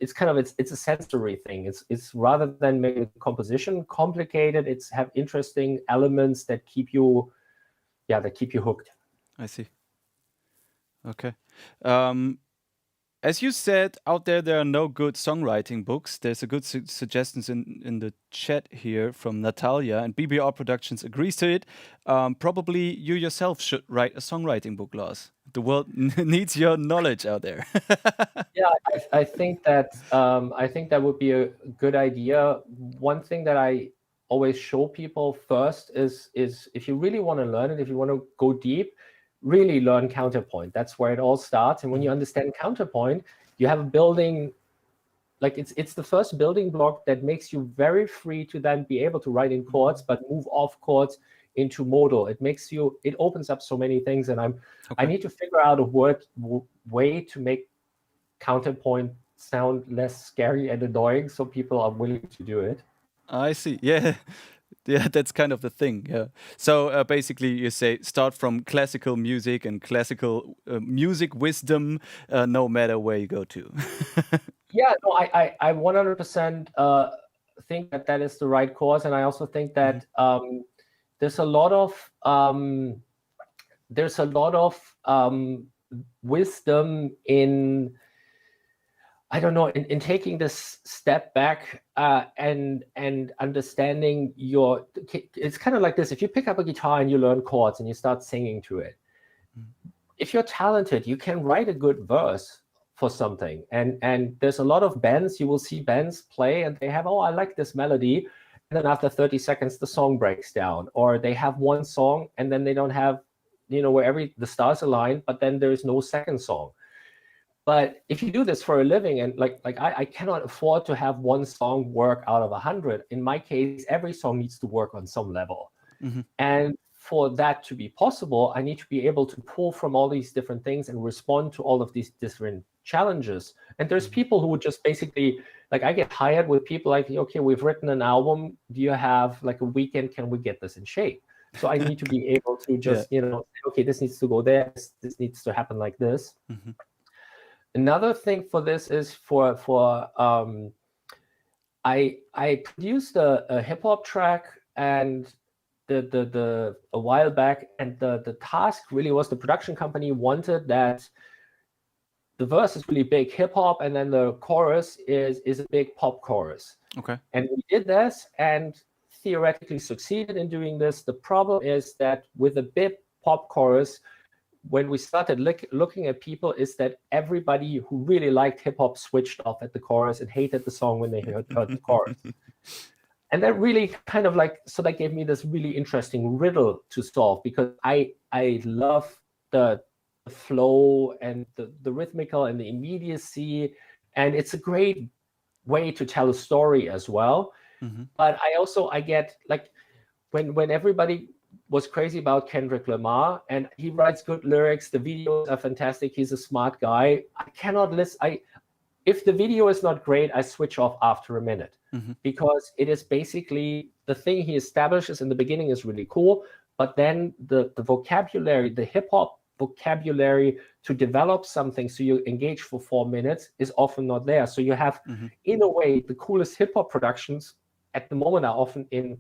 [SPEAKER 2] It's kind of it's a sensory thing. It's rather than making the composition complicated, it's have interesting elements that keep you hooked.
[SPEAKER 1] I see. Okay. As you said, out there are no good songwriting books. There's a good suggestions in the chat here from Natalia, and BBR Productions agrees to it. Probably you yourself should write a songwriting book, Lars. The world needs your knowledge out there.
[SPEAKER 2] Yeah, I think that would be a good idea. One thing that I always show people first is if you really want to learn it, if you want to go deep, really learn counterpoint. That's where it all starts. And when you understand counterpoint, you have a building, like it's the first building block that makes you very free to then be able to write in chords, but move off chords into modal. It opens up so many things, and I need to figure out a way to make counterpoint sound less scary and annoying, so people are willing to do it.
[SPEAKER 1] I see. Yeah. Yeah, that's kind of the thing. Yeah. So basically, you say start from classical music and classical music wisdom, no matter where you go to.
[SPEAKER 2] Yeah, no, I 100% think that is the right course, and I also think that there's a lot of wisdom in, I don't know, in taking this step back and understanding it's kind of like this. If you pick up a guitar and you learn chords and you start singing to it, if you're talented, you can write a good verse for something. And there's a lot of bands, you will see bands play and they have, I like this melody. And then after 30 seconds, the song breaks down. Or they have one song and then they don't have, where the stars align, but then there's no second song. But if you do this for a living, and like I cannot afford to have one song work out of 100. In my case, every song needs to work on some level. And for that to be possible, I need to be able to pull from all these different things and respond to all of these different challenges. And there's people who would just basically, like, I get hired with people like, okay, we've written an album. Do you have like a weekend? Can we get this in shape? So I need to be able to just, say, okay, this needs to go there. This needs to happen like this.
[SPEAKER 1] Mm-hmm.
[SPEAKER 2] Another thing for this is I produced a hip hop track and a while back, and the task really was the production company wanted that the verse is really big hip hop, and then the chorus is a big pop chorus.
[SPEAKER 1] Okay.
[SPEAKER 2] And we did this and theoretically succeeded in doing this. The problem is that with a big pop chorus, when we started looking at people, is that everybody who really liked hip hop switched off at the chorus and hated the song when they heard the chorus. And that really kind of that gave me this really interesting riddle to solve, because I love the flow and the rhythmical and the immediacy, and it's a great way to tell a story as well.
[SPEAKER 1] Mm-hmm.
[SPEAKER 2] But I get like when everybody was crazy about Kendrick Lamar, and he writes good lyrics, the videos are fantastic, he's a smart guy. I cannot listen. If the video is not great, I switch off after a minute, because it is basically the thing he establishes in the beginning is really cool, but then the vocabulary, the hip hop vocabulary to develop something so you engage for 4 minutes is often not there. So you have, in a way, the coolest hip hop productions at the moment are often in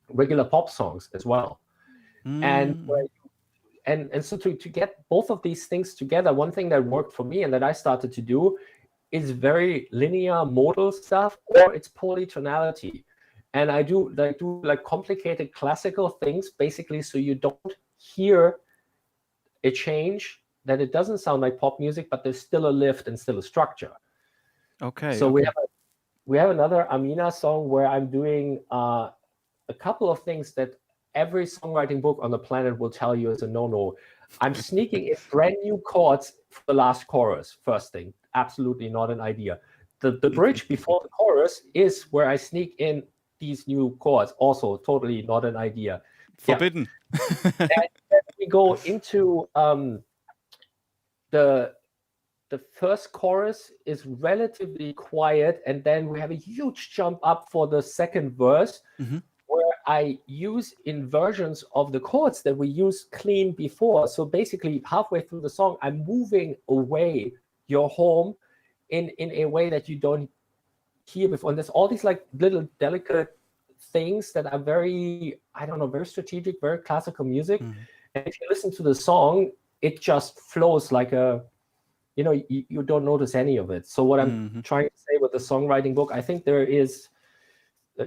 [SPEAKER 2] regular pop songs as well. And so to get both of these things together, one thing that worked for me and that I started to do is very linear modal stuff, or it's polytonality. And I do like complicated classical things, basically, so you don't hear a change, that it doesn't sound like pop music, but there's still a lift and still a structure.
[SPEAKER 1] Okay.
[SPEAKER 2] So we have another Amiena song where I'm doing a couple of things that every songwriting book on the planet will tell you is a no-no. I'm sneaking in brand new chords for the last chorus, first thing. Absolutely not an idea. The bridge before the chorus is where I sneak in these new chords, also totally not an idea.
[SPEAKER 1] Forbidden.
[SPEAKER 2] Yeah. And then we go into the first chorus is relatively quiet, and then we have a huge jump up for the second verse, where I use inversions of the chords that we used clean before. So basically, halfway through the song, I'm moving away your home in a way that you don't hear before. And there's all these like little delicate things that are very, very strategic, very classical music. And if you listen to the song, it just flows like you don't notice any of it. So what I'm trying to say with the songwriting book, I think there is,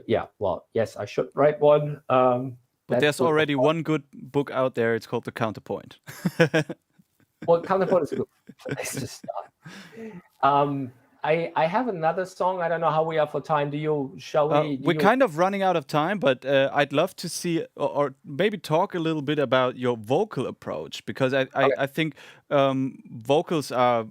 [SPEAKER 2] yes, I should write one.
[SPEAKER 1] But there's already one good book out there. It's called The Counterpoint.
[SPEAKER 2] Well, Counterpoint is good. Let's just start. I have another song. I don't know how we are for time. Shall we?
[SPEAKER 1] We're kind of running out of time, but I'd love to see or maybe talk a little bit about your vocal approach, because I think vocals are.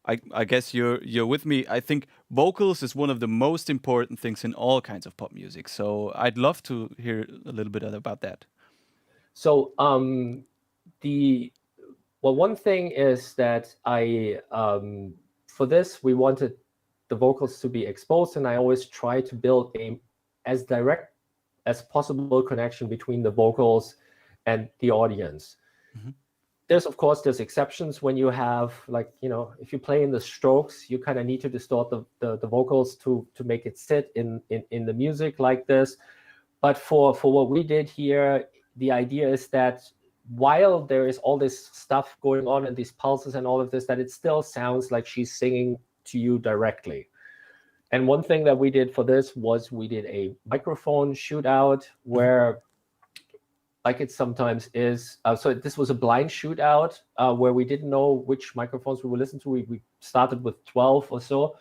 [SPEAKER 1] I guess you're with me. I think vocals is one of the most important things in all kinds of pop music. So I'd love to hear a little bit about that.
[SPEAKER 2] So one thing is that for this, we wanted the vocals to be exposed, and I always try to build a as direct as possible connection between the vocals and the audience. There's exceptions when you have, if you play in the strokes, you kind of need to distort the vocals to make it sit in the music like this. But for what we did here, the idea is that while there is all this stuff going on and these pulses and all of this, that it still sounds like she's singing to you directly. And one thing that we did for this was we did a microphone shootout where, like it sometimes is, so this was a blind shootout where we didn't know which microphones we would listen to. We started with 12 or so. Wow.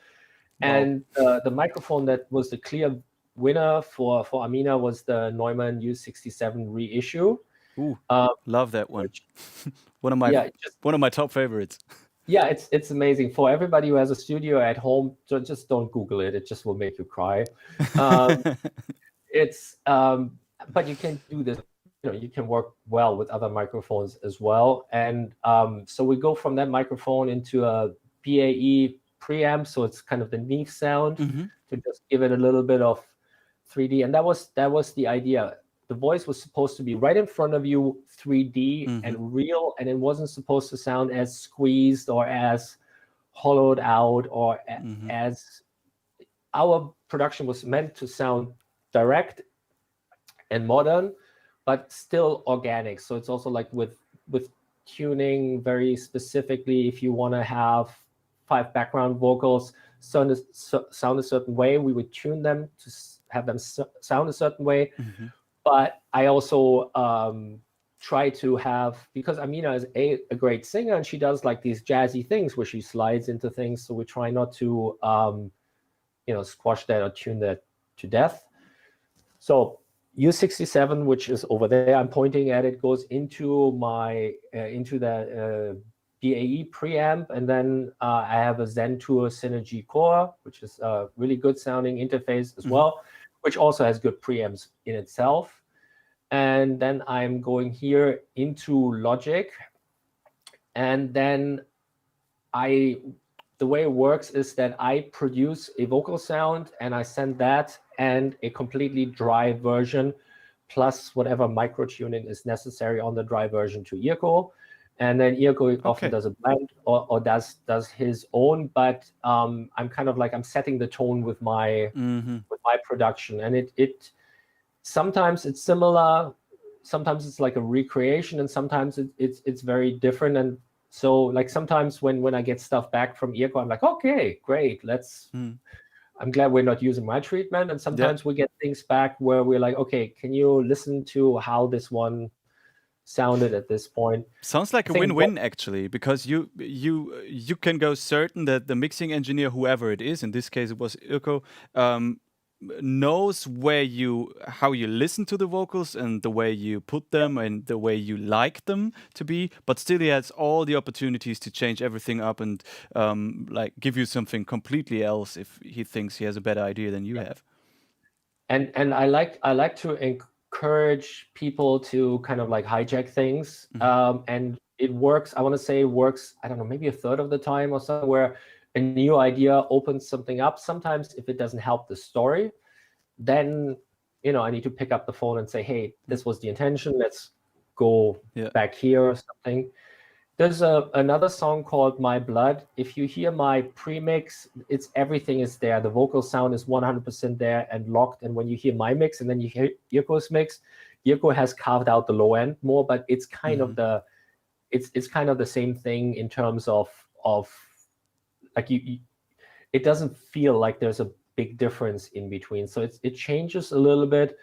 [SPEAKER 2] And the microphone that was the clear winner for Amiena was the Neumann U67 reissue.
[SPEAKER 1] Ooh, love that one. one of my top favorites.
[SPEAKER 2] Yeah, it's amazing. For everybody who has a studio at home, just don't Google it. It just will make you cry. But you can do this you can work well with other microphones as well. And so we go from that microphone into a BAE preamp, so it's kind of the Neve sound to just give it a little bit of 3D. And that was the idea. The voice was supposed to be right in front of you, 3D and real, and it wasn't supposed to sound as squeezed or as hollowed out or as our production was meant to sound direct and modern, but still organic. So it's also like with tuning very specifically. If you want to have 5 background vocals sound a certain way, we would tune them to have them sound a certain way. But I also try to have, because Amiena is a great singer and she does like these jazzy things where she slides into things. So we try not to squash that or tune that to death. So U67, which is over there, I'm pointing at it, goes into my into the BAE preamp, and then I have a Zen Tour Synergy Core, which is a really good sounding interface as well, which also has good preamps in itself. And then I'm going here into Logic, and then the way it works is that I produce a vocal sound and I send that and a completely dry version plus whatever micro tuning is necessary on the dry version to Irko. And then Irko often does a blend or does his own, but I'm kind of like, I'm setting the tone with my production. And it sometimes it's similar, sometimes it's like a recreation, and sometimes it's very different. And so like sometimes when I get stuff back from Irko, I'm like, okay, great, I'm glad we're not using my treatment. And sometimes we get things back where we're like, okay, can you listen to how this one sounded at this point?
[SPEAKER 1] Sounds like a win-win actually, because you can go certain that the mixing engineer, whoever it is, in this case it was Irko, knows how you listen to the vocals and the way you put them and the way you like them to be, but still he has all the opportunities to change everything up and like give you something completely else if he thinks he has a better idea than you have.
[SPEAKER 2] And I like to encourage people to kind of like hijack things, and it works. I want to say it works, I don't know, maybe a third of the time or something, where a new idea opens something up. Sometimes if it doesn't help the story, then I need to pick up the phone and say, hey, this was the intention, let's go back here or something. There's another song called My Blood. If you hear my premix, everything is there. The vocal sound is 100% there and locked. And when you hear my mix and then you hear Irko's mix, Irko has carved out the low end more, but it's kind of it's kind of the same thing in terms of like it doesn't feel like there's a big difference in between. So it changes a little bit.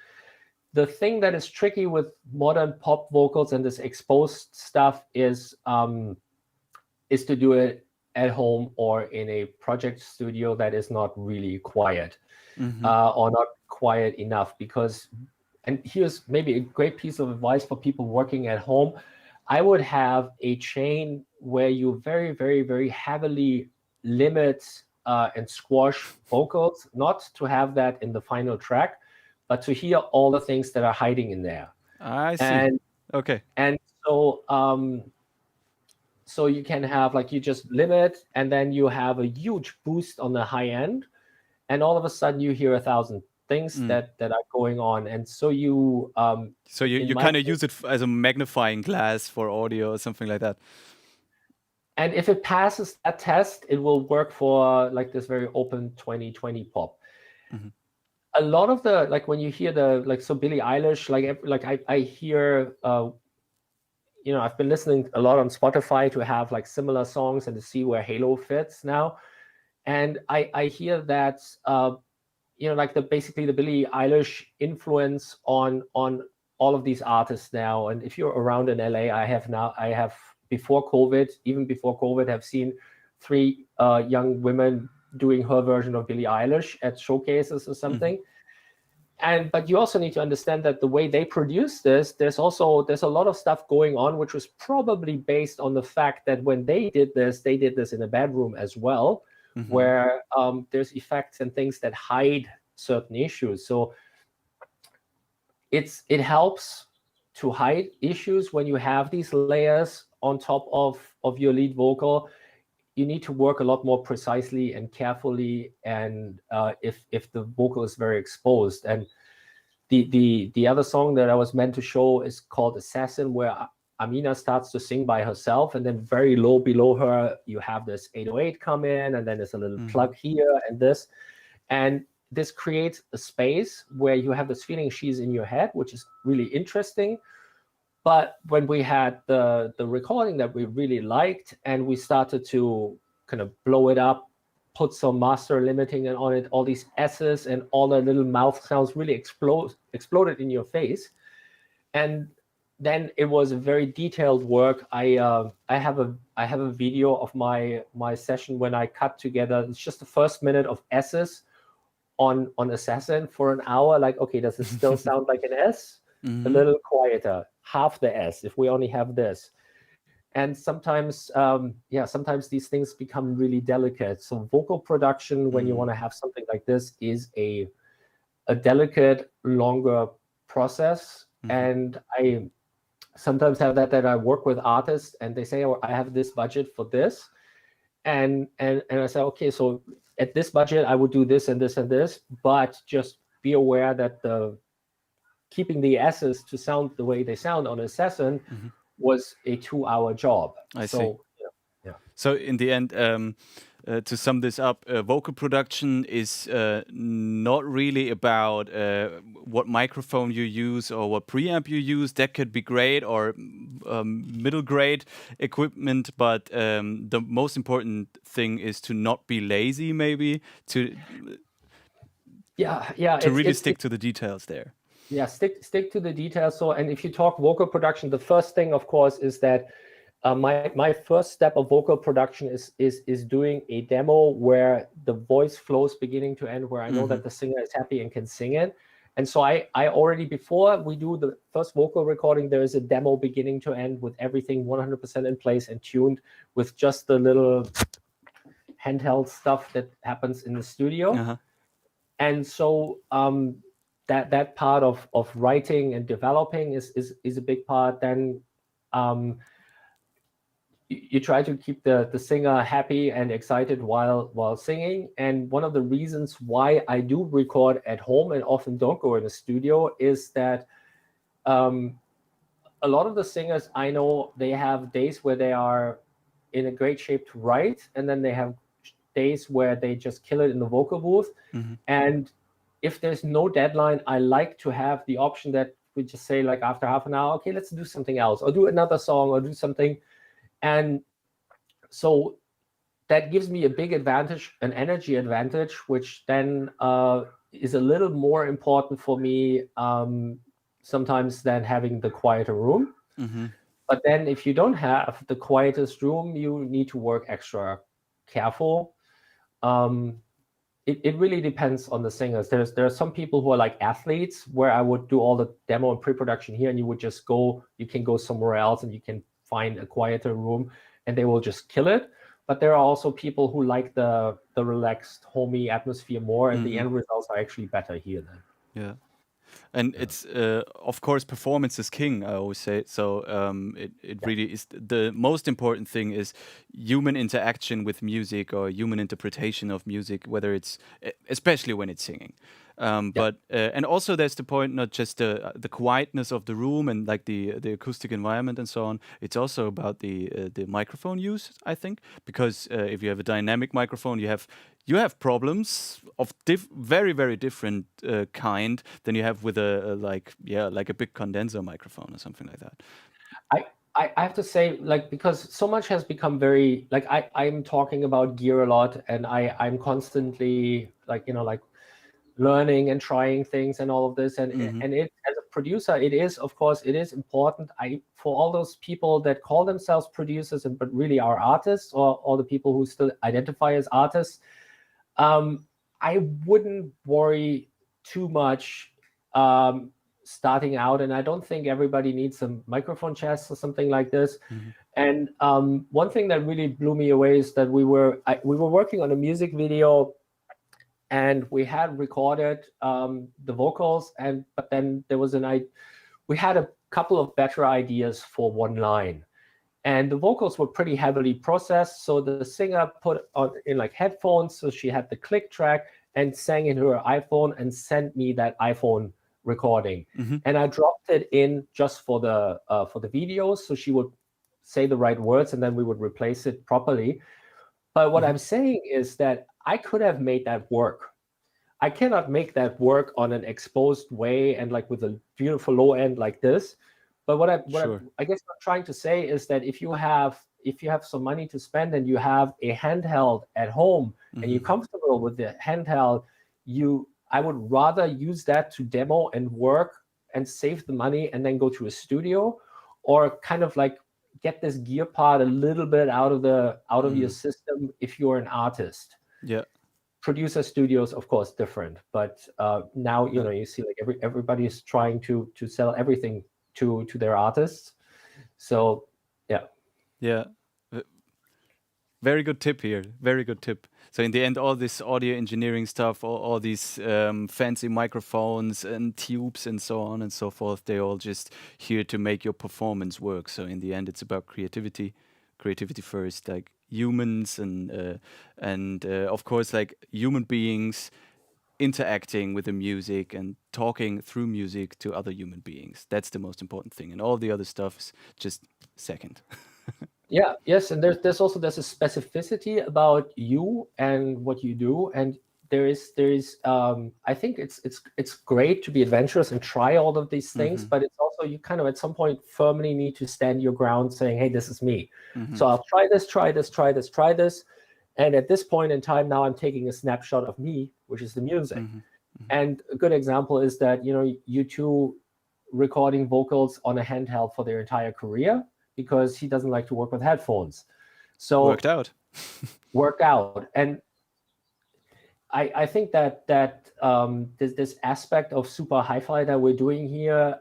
[SPEAKER 2] The thing that is tricky with modern pop vocals and this exposed stuff is to do it at home or in a project studio that is not really quiet or not quiet enough. Because, and here's maybe a great piece of advice for people working at home, I would have a chain where you very, very, very heavily limit and squash vocals, not to have that in the final track, but to hear all the things that are hiding in there.
[SPEAKER 1] I see.
[SPEAKER 2] And so so you can have like, you just limit and then you have a huge boost on the high end, and all of a sudden you hear 1,000 things that are going on. And so you
[SPEAKER 1] kind of use it as a magnifying glass for audio or something like that.
[SPEAKER 2] And if it passes that test, it will work for like this very open 2020 pop. A lot of the, like when you hear the, like, so Billie Eilish, like I hear, I've been listening a lot on Spotify to have like similar songs and to see where Halo fits now. And I hear that, like basically the Billie Eilish influence on all of these artists now. And if you're around in LA, I have before COVID, have seen 3 young women doing her version of Billie Eilish at showcases or something. But you also need to understand that the way they produce this, there's a lot of stuff going on, which was probably based on the fact that when they did this in a bedroom as well, where there's effects and things that hide certain issues. So it helps to hide issues when you have these layers on top of your lead vocal, you need to work a lot more precisely and carefully, and if the vocal is very exposed. And the other song that I was meant to show is called Assassin, where Amiena starts to sing by herself, and then very low below her you have this 808 come in, and then there's a little plug here and this, and this creates a space where you have this feeling she's in your head, which is really interesting. But when we had the recording that we really liked, and we started to kind of blow it up, put some master limiting on it, all these S's and all the little mouth sounds really exploded in your face. And then it was a very detailed work. I have a video of my session when I cut together. It's just the first minute of S's on Assassin for an hour. Like, okay, does it still sound like an S? A little quieter, half the S if we only have this. And sometimes, sometimes these things become really delicate. So vocal production, when you want to have something like this, is a delicate, longer process. And I sometimes have that I work with artists, and they say, oh, I have this budget for this. And I say, okay, so at this budget, I would do this and this and this, but just be aware that keeping the S's to sound the way they sound on Assassin was a 2-hour job.
[SPEAKER 1] I see. So in the end, to sum this up, vocal production is not really about what microphone you use or what preamp you use. That could be great, or middle grade equipment, but the most important thing is to not be lazy, maybe, to really stick to the details there.
[SPEAKER 2] Yeah, stick to the details. So, and if you talk vocal production, the first thing, of course, is that my first step of vocal production is doing a demo where the voice flows beginning to end, where I know that the singer is happy and can sing it. And so I already, before we do the first vocal recording, there is a demo beginning to end with everything 100% in place and tuned, with just the little handheld stuff that happens in the studio. And so that part of writing and developing is a big part. Then you try to keep the singer happy and excited while singing. And one of the reasons why I do record at home and often don't go in a studio is that a lot of the singers I know, they have days where they are in a great shape to write, and then they have days where they just kill it in the vocal booth. And if there's no deadline, I like to have the option that we just say, like, after half an hour, okay, let's do something else, or do another song, or do something. And so that gives me a big advantage, an energy advantage, which then is a little more important for me sometimes than having the quieter room. But then if you don't have the quietest room, you need to work extra careful. It really depends on the singers. There are some people who are like athletes, where I would do all the demo and pre-production here, and you can go somewhere else and you can find a quieter room, and they will just kill it. But there are also people who like the relaxed, homey atmosphere more, and the end results are actually better here then.
[SPEAKER 1] Yeah. And it's, of course, performance is king, I always say. So it really is. The most important thing is human interaction with music, or human interpretation of music, whether it's, especially when it's singing. But and also there's the point, not just the quietness of the room and like the acoustic environment and so on. It's also about the microphone use, I think, because if you have a dynamic microphone, you have problems of very, very different kind than you have with like a big condenser microphone or something like that.
[SPEAKER 2] I have to say, like, because so much has become very, like, I'm talking about gear a lot, and I'm constantly like learning and trying things and all of this, and it, as a producer, it is, of course, it is important. For all those people that call themselves producers but really are artists, or all the people who still identify as artists, I wouldn't worry too much starting out, and I don't think everybody needs some microphone chest or something like this. And one thing that really blew me away is that we were working on a music video, and we had recorded the vocals, but then there was we had a couple of better ideas for one line. And the vocals were pretty heavily processed. So the singer put on in like headphones. So she had the click track and sang into her iPhone and sent me that iPhone recording. And I dropped it in just for the videos. So she would say the right words and then we would replace it properly. But what I'm saying is that I could have made that work. I cannot make that work on an exposed way and like with a beautiful low end like this. But what I guess what I'm trying to say is that if you have some money to spend and you have a handheld at home and you're comfortable with the handheld, I would rather use that to demo and work and save the money and then go to a studio, or kind of like get this gear part a little bit out of your system if you're an artist.
[SPEAKER 1] Yeah.
[SPEAKER 2] Producer studios, of course, different, but now you see like everybody is trying to sell everything to their artists. So yeah.
[SPEAKER 1] Very good tip here. Very good tip. So in the end, all this audio engineering stuff, all these fancy microphones and tubes and so on and so forth, they're all just here to make your performance work. So in the end, it's about creativity first, like humans and of course like human beings interacting with the music and talking through music to other human beings. That's the most important thing, and all the other stuff is just second.
[SPEAKER 2] Yes, and there's a specificity about you and what you do, and there is I think it's great to be adventurous and try all of these things, but it's also you kind of at some point firmly need to stand your ground, saying, hey, this is me. So I'll try this, and at this point in time now I'm taking a snapshot of me, which is the music. And a good example is that U2 recording vocals on a handheld for their entire career, because he doesn't like to work with headphones. So
[SPEAKER 1] worked out. And I think that this aspect of super hi-fi that we're doing here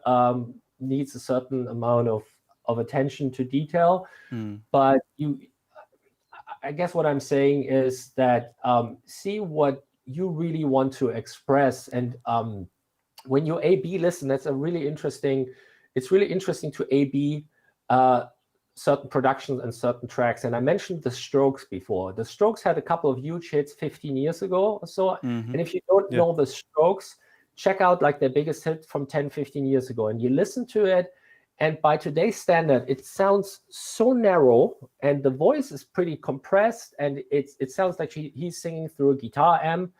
[SPEAKER 1] needs a certain amount of attention to detail. But I guess what I'm saying is that see what you really want to express. And when you A/B listen, that's it's really interesting to A/B certain productions and certain tracks. And I mentioned the Strokes before. The Strokes had a couple of huge hits 15 years ago or so. And if you don't know the Strokes, check out like their biggest hit from 10, 15 years ago. And you listen to it, and by today's standard, it sounds so narrow, and the voice is pretty compressed, and it sounds like he's singing through a guitar amp.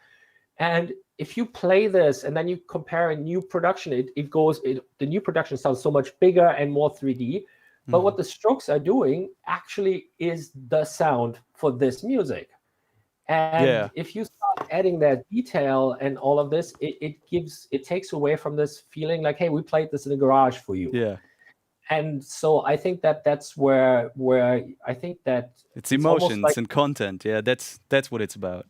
[SPEAKER 1] And if you play this and then you compare a new production, the new production sounds so much bigger and more 3D. But what the Strokes are doing actually is the sound for this music. And if you start adding that detail and all of this, it takes away from this feeling like, hey, we played this in the garage for you. Yeah.
[SPEAKER 2] And so I think that's where I think that
[SPEAKER 1] it's emotions and content. Yeah, that's what it's about.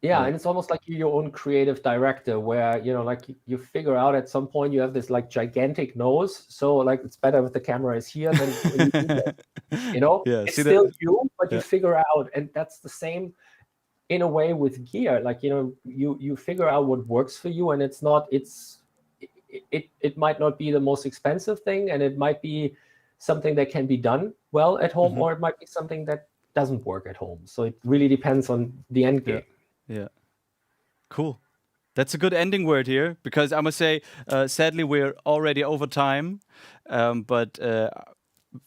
[SPEAKER 2] Yeah, and it's almost like you're your own creative director, where like you figure out at some point you have this like gigantic nose, so like it's better if the camera is here than when you do that. It's still you, but you figure out, and that's the same in a way with gear. Like you figure out what works for you, and it might not be the most expensive thing, and it might be something that can be done well at home, or it might be something that doesn't work at home. So it really depends on the end game.
[SPEAKER 1] Yeah. Cool. That's a good ending word here, because I must say, sadly, we're already over time. But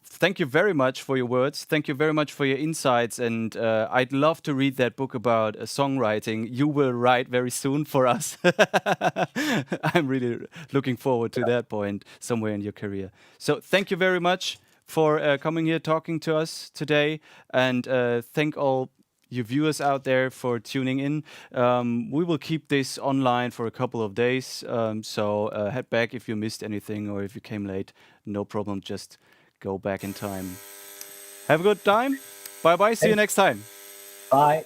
[SPEAKER 1] thank you very much for your words. Thank you very much for your insights. And I'd love to read that book about songwriting you will write very soon for us. I'm really looking forward to that point somewhere in your career. So thank you very much for coming here, talking to us today. And thank all you viewers out there for tuning in. We will keep this online for a couple of days, so head back if you missed anything or if you came late. No problem, just go back in time. Have a good time. Bye bye, see you next time.
[SPEAKER 2] Bye.